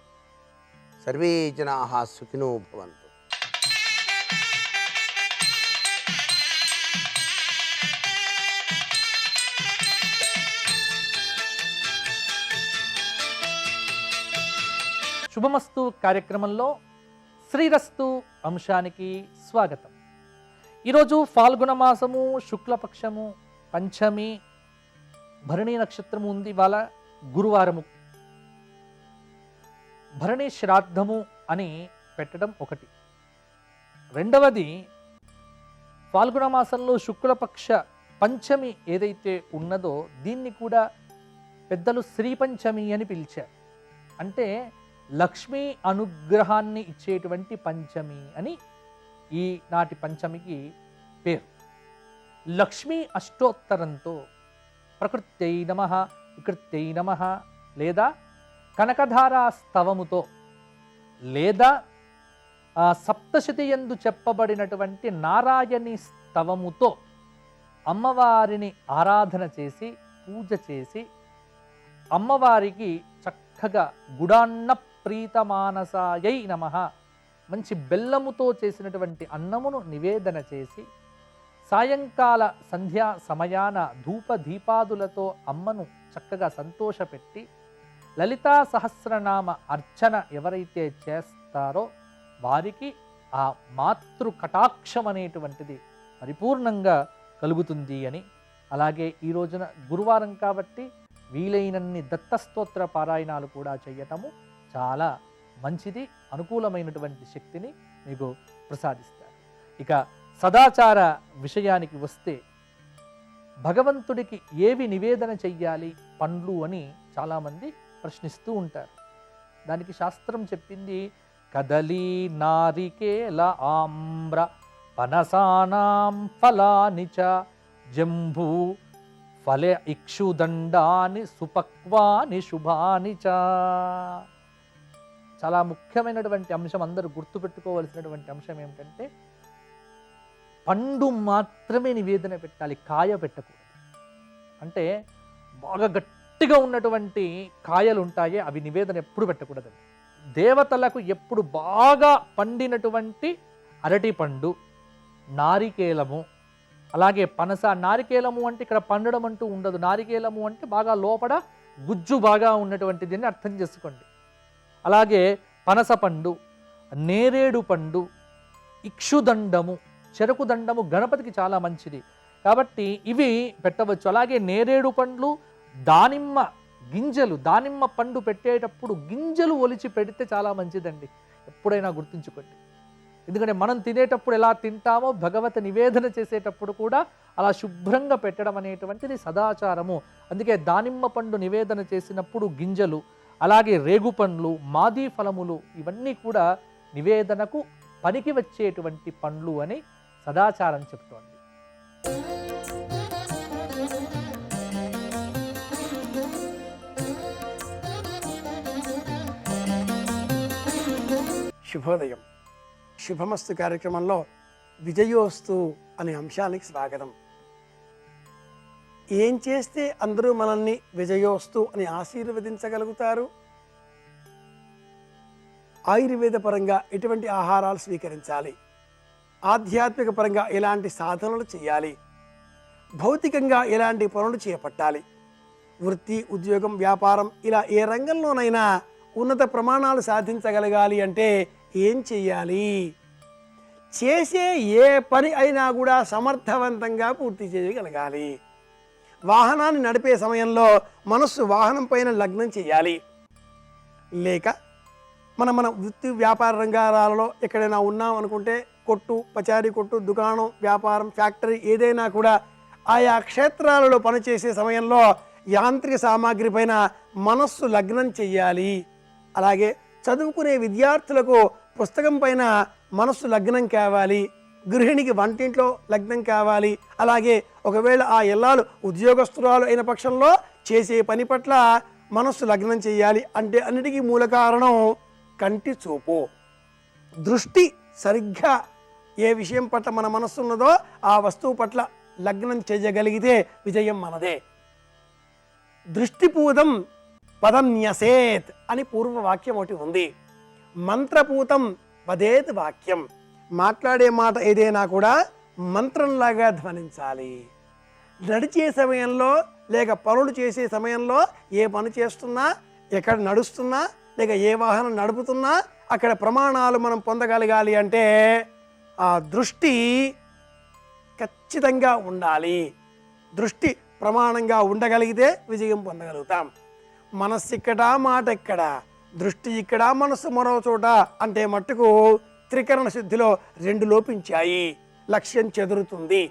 సర్వే జనాః సుఖినో భవంతు. శుభమస్తు కార్యక్రమంలో శ్రీరస్తు అంశానికి స్వాగతం. ఈరోజు ఫాల్గుణ మాసము, శుక్లపక్షము, పంచమి, భరణి నక్షత్రము ఉంది. ఇవాళ గురువారము. భరణి శ్రాద్ధము అని పెట్టడం ఒకటి. రెండవది, ఫాల్గుణ మాసంలో శుక్లపక్ష పంచమి ఏదైతే ఉన్నదో దీన్ని కూడా పెద్దలు శ్రీ పంచమి అని పిలిచారు. అంటే లక్ష్మీ అనుగ్రహాన్ని ఇచ్చేటువంటి పంచమి అని ఈనాటి పంచమికి పేరు. లక్ష్మీ అష్టోత్తరంతో ప్రకృత్యై నమః, వికృత్యై నమః, లేదా కనకధారా స్తవముతో, లేదా సప్తశతి యందు చెప్పబడినటువంటి నారాయణి స్తవముతో అమ్మవారిని ఆరాధన చేసి పూజ చేసి అమ్మవారికి చక్కగా గుడాన్న ప్రీతమానసాయై నమః, మంచి బెల్లముతో చేసినటువంటి అన్నమును నివేదన చేసి సాయంకాల సంధ్యా సమయాన ధూప దీపాదులతో అమ్మను చక్కగా సంతోషపెట్టి లలితా సహస్రనామ అర్చన ఎవరైతే చేస్తారో వారికి ఆ మాతృ కటాక్షం అనేటువంటిది పరిపూర్ణంగా కలుగుతుంది అని, అలాగే ఈ రోజున గురువారం కాబట్టి వీలైనన్ని దత్తస్తోత్ర పారాయణాలు కూడా చేయటము చాలా మంచిది, అనుకూలమైనటువంటి శక్తిని మీకు ప్రసాదిస్తారు. ఇక సదాచార విషయానికి వస్తే భగవంతుడికి ఏవి నివేదన చెయ్యాలి పండ్లు అని చాలామంది ప్రశ్నిస్తూ ఉంటారు. దానికి శాస్త్రం చెప్పింది కదలీ నారికేల ఆమ్ర పనసానాం ఫలాని చ జంబూ ఫల ఇక్షుదండాని సుపక్వాని శుభాని చ. చాలా ముఖ్యమైనటువంటి అంశం, అందరూ గుర్తుపెట్టుకోవలసినటువంటి అంశం ఏమిటంటే పండు మాత్రమే నివేదన పెట్టాలి, కాయ పెట్టకూడదు. అంటే బాగా గట్టిగా ఉన్నటువంటి కాయలు ఉంటాయి, అవి నివేదన ఎప్పుడు పెట్టకూడదండి. దేవతలకు ఎప్పుడు బాగా పండినటువంటి అరటి పండు, నారికేలము, అలాగే పనస. నారికేలము అంటే ఇక్కడ పండడం అంటూ ఉండదు, నారికేలము అంటే బాగా లోపల గుజ్జు బాగా ఉన్నటువంటిది అని అర్థం చేసుకోండి. అలాగే పనస పండు, నేరేడు పండు, ఇక్షుదండము, చెరకు దండము గణపతికి చాలా మంచిది కాబట్టి ఇవి పెట్టవచ్చు. అలాగే నేరేడు పండ్లు, దానిమ్మ గింజలు, దానిమ్మ పండు పెట్టేటప్పుడు గింజలు ఒలిచి పెడితే చాలా మంచిదండి, ఎప్పుడైనా గుర్తుంచుకోండి. ఎందుకంటే మనం తినేటప్పుడు ఎలా తింటామో భగవత నివేదన చేసేటప్పుడు కూడా అలా శుభ్రంగా పెట్టడం అనేటువంటిది సదాచారము. అందుకే దానిమ్మ పండు నివేదన చేసినప్పుడు గింజలు, అలాగే రేగు పండ్లు, మాది ఫలములు ఇవన్నీ కూడా నివేదనకు పనికి వచ్చేటువంటి పండ్లు అని సదాచారం చెప్తోంది. శుభోదయం. శుభమస్తు కార్యక్రమంలో విజయోస్తు అనే అంశానికి స్వాగతం. ఏం చేస్తే అందరూ మనల్ని విజయోస్తు అని ఆశీర్వదించగలుగుతారు? ఆయుర్వేద పరంగా ఎటువంటి ఆహారాలు స్వీకరించాలి, ఆధ్యాత్మిక పరంగా ఎలాంటి సాధనలు చేయాలి, భౌతికంగా ఎలాంటి పనులు చేపట్టాలి, వృత్తి, ఉద్యోగం, వ్యాపారం ఇలా ఏ రంగంలోనైనా ఉన్నత ప్రమాణాలు సాధించగలగాలి అంటే ఏం చెయ్యాలి? చేసే ఏ పని అయినా కూడా సమర్థవంతంగా పూర్తి చేయగలగాలి. వాహనాన్ని నడిపే సమయంలో మనస్సు వాహనం పైన లగ్నం చేయాలి. లేక మన వృత్తి వ్యాపార రంగాలలో ఎక్కడైనా ఉన్నాం అనుకుంటే కొట్టు, పచారీ కొట్టు, దుకాణం, వ్యాపారం, ఫ్యాక్టరీ ఏదైనా కూడా ఆయా క్షేత్రాలలో పనిచేసే సమయంలో యాంత్రిక సామాగ్రి పైన మనస్సు లగ్నం చెయ్యాలి. అలాగే చదువుకునే విద్యార్థులకు పుస్తకం పైన మనస్సు లగ్నం కావాలి. గృహిణికి వంటింట్లో లగ్నం కావాలి. అలాగే ఒకవేళ ఆ ఇల్లాలు ఉద్యోగస్తురాలు అయిన పక్షంలో చేసే పని పట్ల మనస్సు లగ్నం చేయాలి. అంటే అన్నిటికీ మూల కారణం కంటి చూపు, దృష్టి. సరిగ్గా ఏ విషయం పట్ల మన మనస్సు ఉన్నదో ఆ వస్తువు పట్ల లగ్నం చేయగలిగితే విజయం మనదే. దృష్టిపూతం పదం న్యసేత్ అని పూర్వవాక్యం ఒకటి ఉంది. మంత్రపూతం వదేత్ వాక్యం. మాట్లాడే మాట ఏదైనా కూడా మంత్రంలాగా ధ్వనించాలి. నడిచే సమయంలో లేక పనులు చేసే సమయంలో ఏ పని చేస్తున్నా, ఎక్కడ నడుస్తున్నా, లేక ఏ వాహనం నడుపుతున్నా అక్కడ ప్రమాణాలు మనం పొందగలగాలి అంటే ఆ దృష్టి ఖచ్చితంగా ఉండాలి. దృష్టి ప్రమాణంగా ఉండగలిగితే విజయం పొందగలుగుతాం. మనస్సు ఇక్కడ, మాట ఎక్కడ, దృష్టి ఇక్కడ, మనస్సు మరో చోట అంటే మట్టుకు త్రికరణ శుద్ధిలో రెండు లోపించాయి, లక్ష్యం చెదురుతుంది,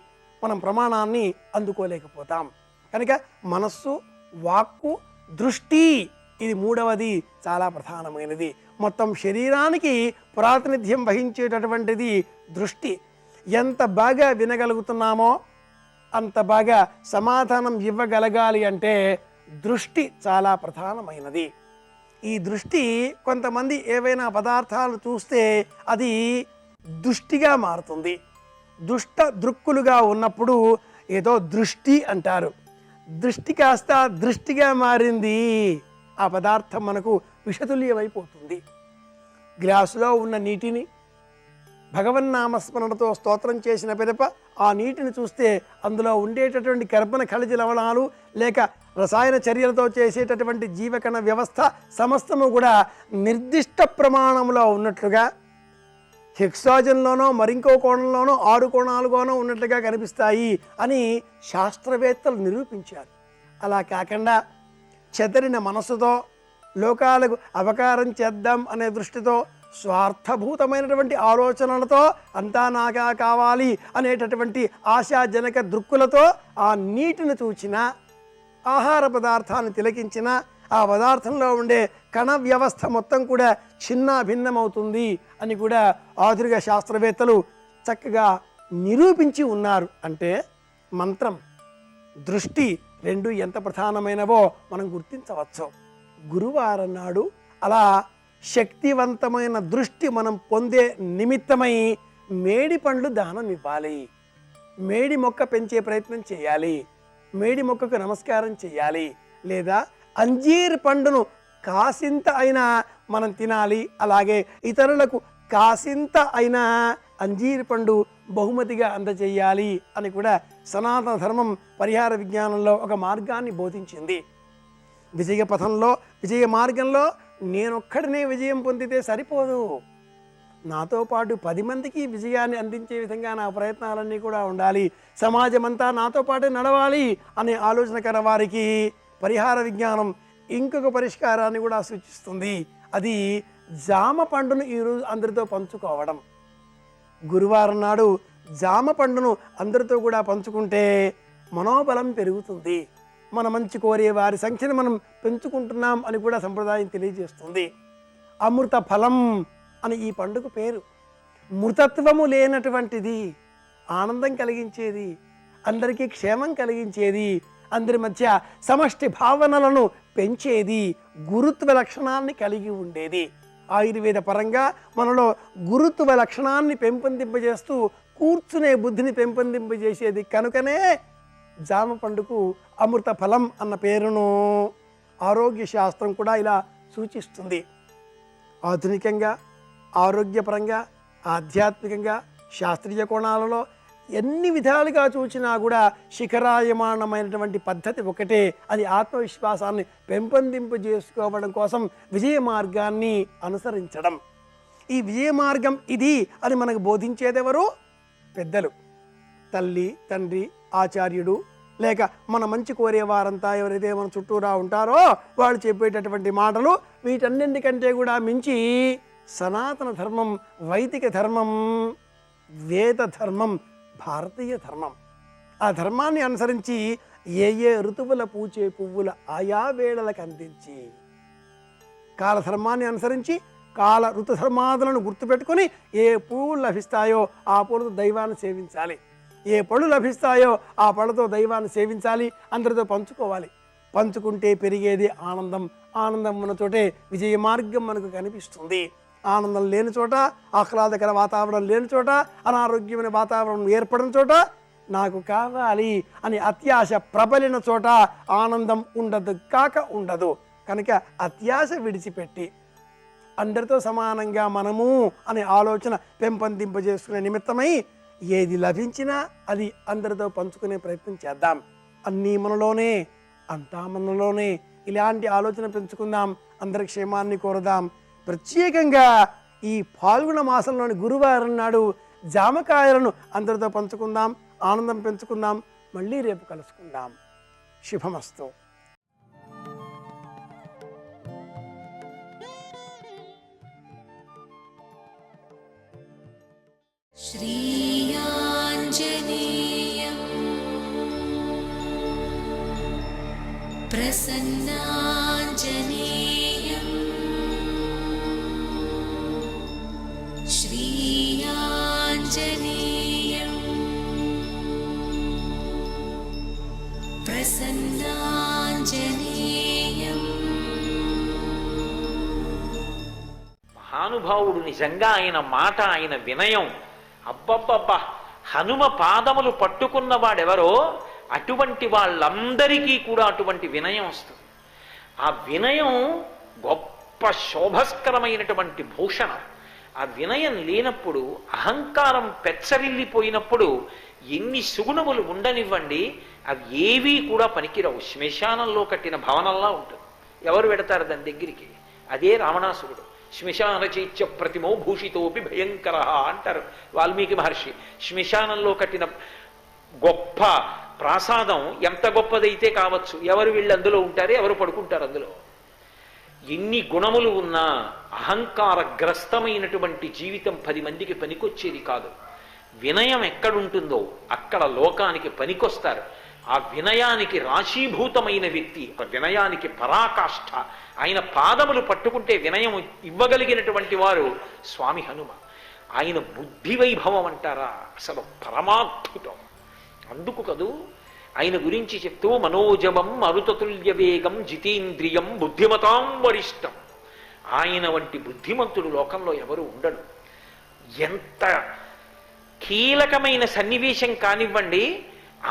మనం ప్రమాణాన్ని అందుకోలేకపోతాం. కనుక మనస్సు, వాక్కు, దృష్టి ఇది మూడవది చాలా ప్రధానమైనది. మొత్తం శరీరానికి ప్రాతినిధ్యం వహించేటటువంటిది దృష్టి. ఎంత బాగా వినగలుగుతున్నామో అంత బాగా సమాధానం ఇవ్వగలగాలి అంటే దృష్టి చాలా ప్రధానమైనది. ఈ దృష్టి కొంతమంది ఏవైనా పదార్థాలు చూస్తే అది దృష్టిగా మారుతుంది. దుష్ట దృక్కులుగా ఉన్నప్పుడు ఏదో దృష్టి అంటారు. దృష్టి కాస్త దృష్టిగా మారింది, ఆ పదార్థం మనకు విషతుల్యమైపోతుంది. గ్లాసులో ఉన్న నీటిని భగవన్నామస్మరణతో స్తోత్రం చేసిన పిదప ఆ నీటిని చూస్తే అందులో ఉండేటటువంటి కర్బన ఖనిజ లవణాలు లేక రసాయన చర్యలతో చేసేటటువంటి జీవకణ వ్యవస్థ సమస్తము కూడా నిర్దిష్ట ప్రమాణంలో ఉన్నట్లుగా, హెక్సాజన్లోనో మరింకో కోణంలోనో 6 కోణాలుగానో ఉన్నట్లుగా కనిపిస్తాయి అని శాస్త్రవేత్తలు నిరూపించారు. అలా కాకుండా చెదరిన మనసుతో లోకాలకు అపకారం చేద్దాం అనే దృష్టితో, స్వార్థభూతమైనటువంటి ఆలోచనలతో, అంతా నాగా కావాలి అనేటటువంటి ఆశాజనక దృక్కులతో ఆ నీటిని చూచిన, ఆహార పదార్థాన్ని తిలకించిన ఆ పదార్థంలో ఉండే కణ వ్యవస్థ మొత్తం కూడా చిన్న భిన్నమవుతుంది అని కూడా ఆధునిక శాస్త్రవేత్తలు చక్కగా నిరూపించి ఉన్నారు. అంటే మంత్రం, దృష్టి రెండు ఎంత ప్రధానమైనవో మనం గుర్తించవచ్చు. గురువారం నాడు అలా శక్తివంతమైన దృష్టి మనం పొందే నిమిత్తమై మేడి పండ్లు దానం ఇవ్వాలి, మేడి మొక్క పెంచే ప్రయత్నం చేయాలి, మేడి మొక్కకు నమస్కారం చేయాలి, లేదా అంజీర్ పండును కాసింత అయినా మనం తినాలి, అలాగే ఇతరులకు కాసింత అయినా అంజీర్ పండు బహుమతిగా అందజేయాలి అని కూడా సనాతన ధర్మం పరిహార విజ్ఞానంలో ఒక మార్గాన్ని బోధించింది. విజయ పథంలో, విజయ మార్గంలో నేనొక్కడినే విజయం పొందితే సరిపోదు, నాతో పాటు 10 మందికి విజయాన్ని అందించే విధంగా నా ప్రయత్నాలన్నీ కూడా ఉండాలి, సమాజం అంతా నాతో పాటు నడవాలి అనే ఆలోచన కల వారికి పరిహార విజ్ఞానం ఇంకొక పరిష్కారాన్ని కూడా సూచిస్తుంది. అది జామ పండును ఈరోజు అందరితో పంచుకోవడం. గురువారం నాడు జామ పండును అందరితో కూడా పంచుకుంటే మనోబలం పెరుగుతుంది, మన మంచి కోరే వారి సంఖ్యను మనం పెంచుకుంటున్నాం అని కూడా సంప్రదాయం తెలియజేస్తుంది. అమృత ఫలం అని ఈ పండుగ పేరు. మృతత్వము లేనటువంటిది, ఆనందం కలిగించేది, అందరికీ క్షేమం కలిగించేది, అందరి మధ్య సమష్టి భావనలను పెంచేది, గురుత్వ లక్షణాన్ని కలిగి ఉండేది. ఆయుర్వేద పరంగా మనలో గురుత్వ లక్షణాన్ని పెంపొందింపజేస్తూ కూర్చునే బుద్ధిని పెంపొందింపజేసేది కనుకనే జామ పండుకు అమృత ఫలం అన్న పేరును ఆరోగ్య శాస్త్రం కూడా ఇలా సూచిస్తుంది. ఆధునికంగా, ఆరోగ్యపరంగా, ఆధ్యాత్మికంగా, శాస్త్రీయ కోణాలలో ఎన్ని విధాలుగా చూసినా కూడా శిఖరాయమానమైనటువంటి పద్ధతి ఒకటే, అది ఆత్మవిశ్వాసాన్ని పెంపొందింపజేసుకోవడం కోసం విజయ మార్గాన్ని అనుసరించడం. ఈ విజయ మార్గం ఇది అని మనకు బోధించేదెవరు? పెద్దలు, తల్లి, తండ్రి, ఆచార్యుడు, లేక మన మంచి కోరే వారంతా ఎవరైతే మన చుట్టూరా ఉంటారో వాళ్ళు చెప్పేటటువంటి మాటలు. వీటన్నింటికంటే కూడా మించి సనాతన ధర్మం, వైదిక ధర్మం, వేద ధర్మం, భారతీయ ధర్మం. ఆ ధర్మాన్ని అనుసరించి ఏ ఏ ఋతువుల పూచే పువ్వుల ఆయా వేళలకు అందించి, కాలధర్మాన్ని అనుసరించి కాల ఋతుధర్మాదులను గుర్తుపెట్టుకొని ఏ పువ్వులు లభిస్తాయో ఆ పూలతో దైవాన్ని సేవించాలి, ఏ పళ్ళు లభిస్తాయో ఆ పళ్ళతో దైవాన్ని సేవించాలి, అందరితో పంచుకోవాలి. పంచుకుంటే పెరిగేది ఆనందం. ఆనందం ఉన్న చోటే విజయ మార్గం మనకు కనిపిస్తుంది. ఆనందం లేని చోట, ఆహ్లాదకర వాతావరణం లేని చోట, అనారోగ్యమైన వాతావరణం ఏర్పడిన చోట, నాకు కావాలి అని అత్యాశ ప్రబలిన చోట ఆనందం ఉండదు కాక ఉండదు. కనుక అత్యాశ విడిచిపెట్టి అందరితో సమానంగా మనము అనే ఆలోచన పెంపొందింపజేసుకునే నిమిత్తమై ఏది లభించినా అది అందరితో పంచుకునే ప్రయత్నం చేద్దాం. అన్నీ మనలోనే, అంతా మనలోనే. ఇలాంటి ఆలోచన పెంచుకుందాం, అందరి క్షేమాన్ని కోరదాం. ప్రత్యేకంగా ఈ ఫాల్గుణ మాసంలోని గురువారం నాడు జామకాయలను అందరితో పంచుకుందాం, ఆనందం పెంచుకుందాం. మళ్ళీ రేపు కలుసుకుందాం. శుభమస్తు. श्रीयाञ्जनेयं प्रसन्नाञ्जनेयं श्रीयाञ्जनेयं మహానుభావుడు నిజంగా ఆయన మాట, ఆయన వినయం, అబ్బబ్బబ్బా! హనుమ పాదములు పట్టుకున్న వాడెవరో అటువంటి వాళ్ళందరికీ కూడా అటువంటి వినయం వస్తుంది. ఆ వినయం గొప్ప శోభస్కరమైనటువంటి భూషణం. ఆ వినయం లేనప్పుడు, అహంకారం పెచ్చరిల్లిపోయినప్పుడు ఎన్ని సుగుణములు ఉండనివ్వండి, అవి ఏవీ కూడా పనికిరావు. శ్మశానంలో కట్టిన భవనంలా ఉంటుంది. ఎవరు పెడతారు దాని దగ్గరికి? అదే రావణాసురుడు. శ్మశాన చైత్య ప్రతిమో భూషితోపి భయంకర అంటారు వాల్మీకి మహర్షి. శ్మశానంలో కట్టిన గొప్ప ప్రాసాదం ఎంత గొప్పదైతే కావచ్చు, ఎవరు వీళ్ళు అందులో ఉంటారు, ఎవరు పడుకుంటారు అందులో. ఎన్ని గుణములు ఉన్నా అహంకారగ్రస్తమైనటువంటి జీవితం 10 మందికి పనికొచ్చేది కాదు. వినయం ఎక్కడుంటుందో అక్కడ లోకానికి పనికొస్తారు. ఆ వినయానికి రాశీభూతమైన వ్యక్తి, ఆ వినయానికి పరాకాష్ఠ, ఆయన పాదములు పట్టుకుంటే వినయం ఇవ్వగలిగినటువంటి వారు స్వామి హనుమ. ఆయన బుద్ధి వైభవం అంటారా, అసలు పరమాద్భుతం. అందుకు కదూ ఆయన గురించి చెప్తూ మనోజవం మరుతతుల్య వేగం జితేంద్రియం బుద్ధిమతాం వరిష్టం. ఆయన వంటి బుద్ధిమంతుడు లోకంలో ఎవరు ఉండడు. ఎంత కీలకమైన సన్నివేశం కానివ్వండి,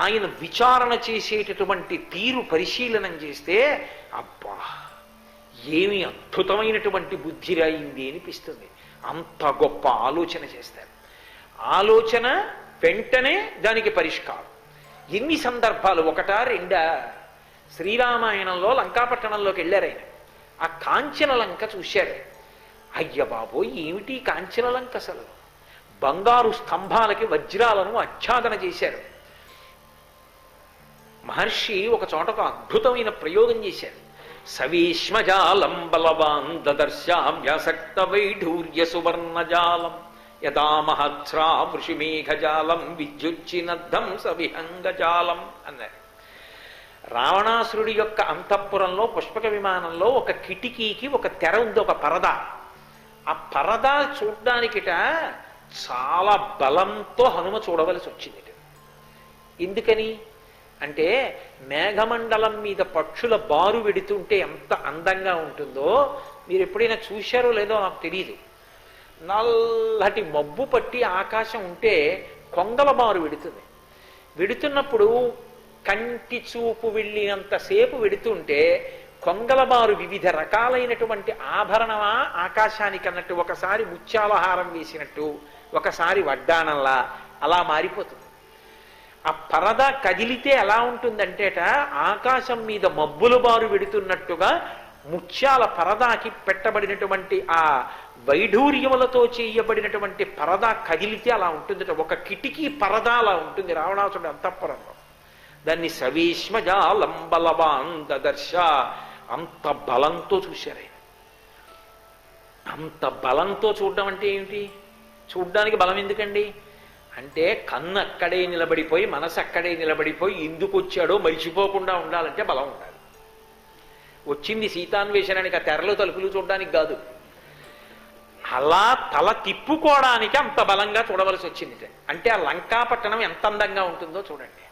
ఆయన విచారణ చేసేటటువంటి తీరు పరిశీలనం చేస్తే అబ్బా ఏమి అద్భుతమైనటువంటి బుద్ధి రాయింది అనిపిస్తుంది. అంత గొప్ప ఆలోచన చేస్తారు. ఆలోచన వెంటనే దానికి పరిష్కారం. ఎన్ని సందర్భాలు, ఒకటా రెండా? శ్రీరామాయణంలో లంకాపట్టణంలోకి వెళ్ళారు ఆయన. ఆ కాంచన లంక చూశారు. అయ్య బాబోయ్, ఏమిటి కాంచన లంక! అసలు బంగారు స్తంభాలకి వజ్రాలను ఆచ్ఛాదన చేశారు. మహర్షి ఒక చోట ఒక అద్భుతమైన ప్రయోగం చేశారు. సవీష్మజాలం బలవాన్ దదర్శామ్యసక్త వైఢూర్య సువర్ణజాలం యదా మహత్స్రా వృషిమేఘజాలం విద్యుచ్చినద్ధం సవిహంగజాలం అన్నారు. రావణాసురుడి యొక్క అంతఃపురంలో పుష్పక విమానంలో ఒక కిటికీకి ఒక తెర ఉంది, ఒక పరద. ఆ పరద చూడ్డానికిట చాలా బలంతో హనుమ చూడవలసి వచ్చింది. ఎందుకని అంటే మేఘమండలం మీద పక్షుల బారు వెడుతుంటే ఎంత అందంగా ఉంటుందో మీరు ఎప్పుడైనా చూశారో లేదో నాకు తెలియదు. నల్లటి మబ్బు పట్టి ఆకాశం ఉంటే కొంగల బారు వెడుతుంది. వెడుతున్నప్పుడు కంటి చూపు వెళ్ళినంతసేపు వెడుతుంటే కొంగల బారు వివిధ రకాలైనటువంటి ఆభరణమా ఆకాశానికి అన్నట్టు, ఒకసారి ముత్యాలహారం వేసినట్టు, ఒకసారి వడ్డానంలా అలా మారిపోతుంది. ఆ పరద కదిలితే ఎలా ఉంటుందంటేట, ఆకాశం మీద మబ్బుల బారు వెడుతున్నట్టుగా ముత్యాల పరదాకి పెట్టబడినటువంటి ఆ వైఢూర్యములతో చేయబడినటువంటి పరద కదిలితే అలా ఉంటుందట. ఒక కిటికీ పరద అలా ఉంటుంది రావణాసురుడి అంతఃపురంలో. దాన్ని సవీష్మజాలం బలవాన్ దదర్శ. అంత బలంతో చూశారు ఆయన. అంత బలంతో చూడడం అంటే ఏమిటి? చూడ్డానికి బలం ఎందుకండి అంటే, కన్ను అక్కడే నిలబడిపోయి, మనసు అక్కడే నిలబడిపోయి, ఎందుకు వచ్చాడో మరిచిపోకుండా ఉండాలంటే బలం ఉండాలి. వచ్చింది సీతాన్వేషణానికి, ఆ తెరలు తలుపులు చూడడానికి కాదు. అలా తల తిప్పుకోవడానికి అంత బలంగా చూడవలసి వచ్చింది. అంటే ఆ లంకాపట్టణం ఎంత అందంగా ఉంటుందో చూడండి.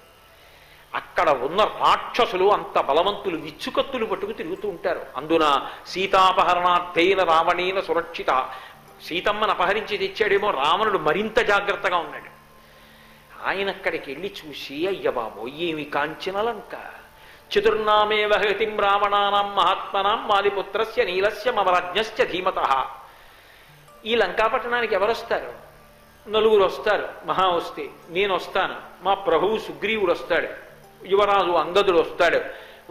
అక్కడ ఉన్న రాక్షసులు అంత బలవంతులు, విచ్చుకత్తులు పట్టుకు తిరుగుతూ ఉంటారు. అందున సీతాపహరణార్థైన రావణేన సురక్షిత. సీతమ్మను అపహరించి తెచ్చాడేమో రావణుడు మరింత జాగ్రత్తగా ఉన్నాడు. ఆయన అక్కడికి వెళ్ళి చూసి, అయ్య బాబో ఏమి కాంచన లంక! చతుర్నామేవ హతిం రావణానాం మహాత్మనాం మాలిపుత్రస్య నీలస్య మమరాజ్ఞశ్చ ధీమతః. ఈ లంకాపట్టణానికి ఎవరు వస్తారు? 4 వస్తారు. మహా వస్తే నేను వస్తాను, మా ప్రభువు సుగ్రీవుడు వస్తాడు, యువరాజు అంగదుడు వస్తాడు,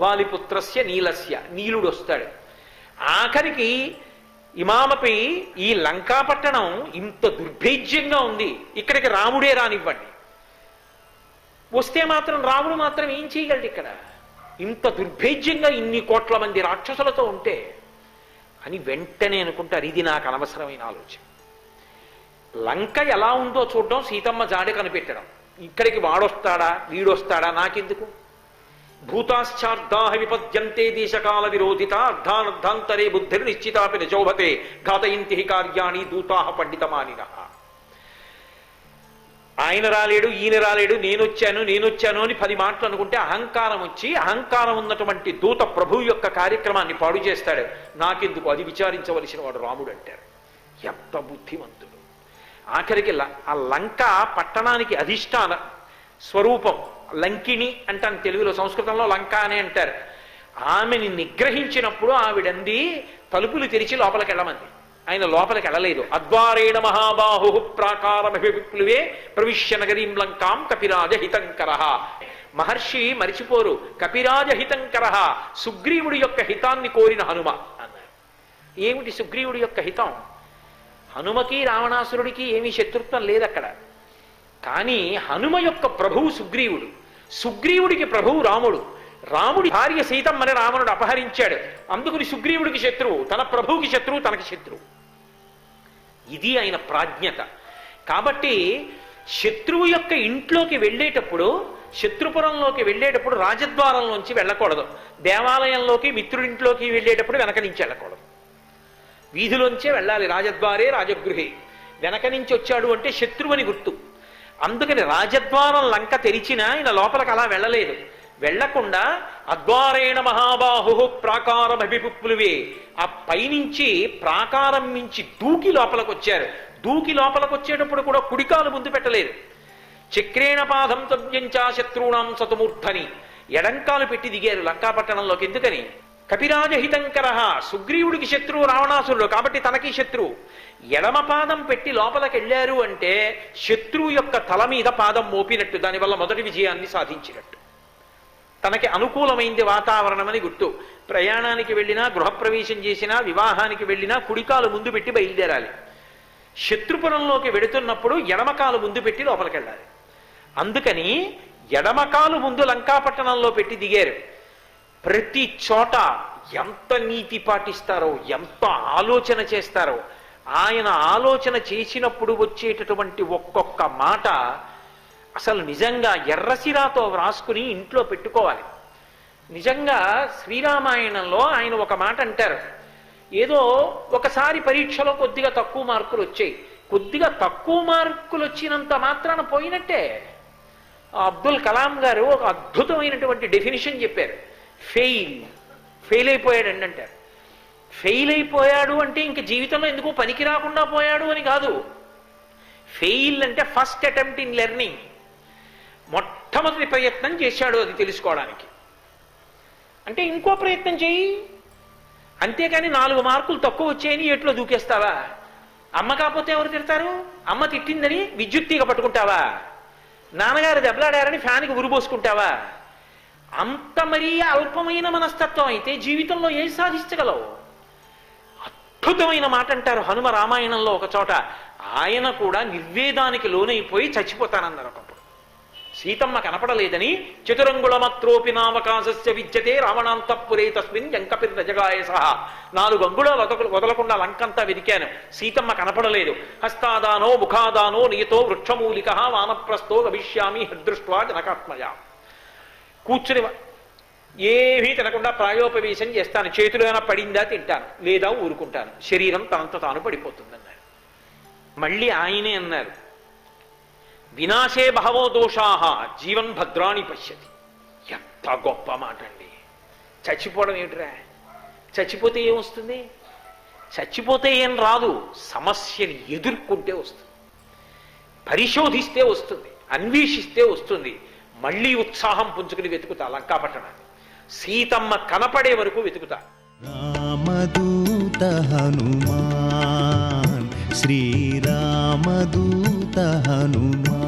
వాలిపుత్రస్య నీలస్య నీలుడు వస్తాడు. ఆఖరికి ఇమామపై ఈ లంకాపట్టణం ఇంత దుర్భేద్యంగా ఉంది, ఇక్కడికి రాముడే రానివ్వండి. వస్తే మాత్రం రాముడు మాత్రం ఏం చేయగలడు ఇక్కడ? ఇంత దుర్భేద్యంగా ఇన్ని కోట్ల మంది రాక్షసులతో ఉంటే అని వెంటనే అనుకుంటారు, ఇది నాకు అనవసరమైన ఆలోచన. లంక ఎలా ఉందో చూడడం, సీతమ్మ జాడి కనిపెట్టడం. ఇక్కడికి వాడొస్తాడా వీడొస్తాడా నాకెందుకు? భూతాశ్చార్ధా విపద్యంతే దేశకాల విరోధిత అర్ధానర్ధాంతరే బుద్ధిర్ నిశ్చితాపి నిజోభతే ఘాతయంతి కార్యాణి దూతాహ పండితమానిన. ఆయన రాలేడు, ఈయన రాలేడు, నేనొచ్చాను అని 10 మాటలు అనుకుంటే అహంకారం వచ్చి, అహంకారం ఉన్నటువంటి దూత ప్రభువు యొక్క కార్యక్రమాన్ని పాడు చేస్తాడు. నాకెందుకు? అది విచారించవలసిన వాడు రాముడు అంటారు. ఎంత బుద్ధిమంతుడు. ఆఖరికి ఆ లంక పట్టణానికి అధిష్టాన స్వరూపం లంకిణి అంటాను తెలుగులో, సంస్కృతంలో లంక అని అంటారు. ఆమెని నిగ్రహించినప్పుడు ఆవిడంది తలుపులు తెరిచి లోపలికి వెళ్ళమంది. ఆయన లోపలికి వెళ్ళలేదు. అద్వారేణ మహాబాహు ప్రాకారమిప్లువే ప్రవిశ్య నగరీం లంకాం కపిరాజ హితంకర. మహర్షి మరిచిపోరు. కపిరాజ హితంకర, సుగ్రీవుడి యొక్క హితాన్ని కోరిన హనుమ అన్నారు. ఏమిటి సుగ్రీవుడి యొక్క హితం? హనుమకి రావణాసురుడికి ఏమీ శత్రుత్వం లేదు అక్కడ. కానీ హనుమ యొక్క ప్రభువు సుగ్రీవుడు, సుగ్రీవుడికి ప్రభువు రాముడు. రాముడి భార్య సీతమ్మని రావణుడు అపహరించాడు. అందుకుని సుగ్రీవుడికి శత్రువు, తన ప్రభువుకి శత్రువు, తనకి శత్రువు. ఇది ఆయన ప్రాజ్ఞత. కాబట్టి శత్రువు యొక్క ఇంట్లోకి వెళ్ళేటప్పుడు, శత్రుపురంలోకి వెళ్ళేటప్పుడు రాజద్వారంలోంచి వెళ్ళకూడదు. దేవాలయంలోకి మిత్రుడింట్లోకి వెళ్ళేటప్పుడు వెనక నుంచి వెళ్ళకూడదు. వీధిలోంచే వెళ్ళాలి. రాజద్వారే రాజగృహే. వెనక నుంచి వచ్చాడు అంటే శత్రువుని గుర్తు. అందుకని రాజద్వారం లంక తెరిచినా ఆయన లోపలికి అలా వెళ్ళలేదు. వెళ్లకుండా అద్వారేణ మహాబాహు ప్రాకారమభిపుప్లువే, ఆ పైనుంచి ప్రాకారం నుంచి దూకి లోపలికి వచ్చారు. దూకి లోపలికి వచ్చేటప్పుడు కూడా కుడికాలు ముందు పెట్టలేదు. చక్రేణ పాదం తవ్యంచా శత్రువుణాం సతుమూర్ధని, ఎడంకాలు పెట్టి దిగారు లంకాపట్టణంలోకి. ఎందుకని? కపిరాజహితంకర, సుగ్రీవుడికి శత్రువు రావణాసురుడు కాబట్టి తనకి శత్రువు. ఎడమ పాదం పెట్టి లోపలికి వెళ్ళారు అంటే శత్రువు యొక్క తల మీద పాదం మోపినట్టు, దానివల్ల మొదటి విజయాన్ని సాధించినట్టు. తనకి అనుకూలమైంది వాతావరణం అని గుర్తు. ప్రయాణానికి వెళ్ళినా, గృహప్రవేశం చేసినా, వివాహానికి వెళ్ళినా కుడికాలు ముందు పెట్టి బయలుదేరాలి. శత్రుపురంలోకి వెడుతున్నప్పుడు ఎడమకాలు ముందు పెట్టి లోపలికి వెళ్ళాలి. అందుకని ఎడమకాలు ముందు లంకాపట్టణంలో పెట్టి దిగారు. ప్రతి చోట ఎంత నీతి పాటిస్తారో, ఎంత ఆలోచన చేస్తారో. ఆయన ఆలోచన చేసినప్పుడు వచ్చేటటువంటి ఒక్కొక్క మాట అసలు నిజంగా ఎర్రసిరాతో వ్రాసుకుని ఇంట్లో పెట్టుకోవాలి. నిజంగా శ్రీరామాయణంలో ఆయన ఒక మాట అంటారు. ఏదో ఒకసారి పరీక్షలో కొద్దిగా తక్కువ మార్కులు వచ్చాయి. కొద్దిగా తక్కువ మార్కులు వచ్చినంత మాత్రాన పోయినట్టే. అబ్దుల్ కలాం గారు ఒక అద్భుతమైనటువంటి డెఫినిషన్ చెప్పారు. ఫెయిల్ అయిపోయాడండి అంటారు. ఫెయిల్ అయిపోయాడు అంటే ఇంక జీవితంలో ఎందుకు పనికి రాకుండా పోయాడు అని కాదు. ఫెయిల్ అంటే ఫస్ట్ అటెంప్ట్ ఇన్ లెర్నింగ్, మొట్టమొదటి ప్రయత్నం చేశాడు అది తెలుసుకోవడానికి. అంటే ఇంకో ప్రయత్నం చేయి. అంతేకాని 4 మార్కులు తక్కువ వచ్చాయని ఎట్లో దూకేస్తావా? అమ్మ కాకపోతే ఎవరు తిడతారు? అమ్మ తిట్టిందని విద్యుత్తీగ పట్టుకుంటావా? నాన్నగారు దెబ్బలాడారని ఫ్యాన్కి ఉరిపోసుకుంటావా? అంత మరీ అల్పమైన మనస్తత్వం అయితే జీవితంలో ఏం సాధించగలవు? అద్భుతమైన మాట అంటారు హనుమ రామాయణంలో ఒక చోట. ఆయన కూడా నిర్వేదానికి లోనైపోయి చచ్చిపోతానన్నారు ఒకప్పుడు. సీతమ్మ కనపడలేదని చతురంగుళమత్రోపి నావకాశస్య విద్యతే రావణాంతఃపురే తస్మిన్ యంకపిర్నజగాయ సహా, 4 అంగుళాలు వదలకుండా లంకంతా వెదికాను, సీతమ్మ కనపడలేదు. హస్తాదానో ముఖాదానో నియతో వృక్షమూలిక వానప్రస్థో గమిష్యామి హృదృష్ట్వా జనకాత్మయ. కూర్చుని ఏమీ తినకుండా ప్రాయోపవేశం చేస్తాను. చేతులుగా పడిందా తింటాను, లేదా ఊరుకుంటాను. శరీరం తనంత తాను పడిపోతుందన్నారు. మళ్ళీ ఆయనే అన్నారు, వినాశే బహవో దోషాహ జీవన్ భద్రాణి పశ్యతి. ఎంత గొప్ప మాట అండి. చచ్చిపోవడం ఏమిట్రా? చచ్చిపోతే ఏమొస్తుంది? చచ్చిపోతే ఏం రాదు. సమస్యని ఎదుర్కొంటే వస్తుంది, పరిశోధిస్తే వస్తుంది, అన్వేషిస్తే వస్తుంది. మళ్ళీ ఉత్సాహం పుంజుకుని వెతుకుతా లంకాపట్టణాన్ని. సీతమ్మ కనపడే వరకు వెతుకుతా. రామదూత హనుమాన్, శ్రీరామదూత హనుమాన్.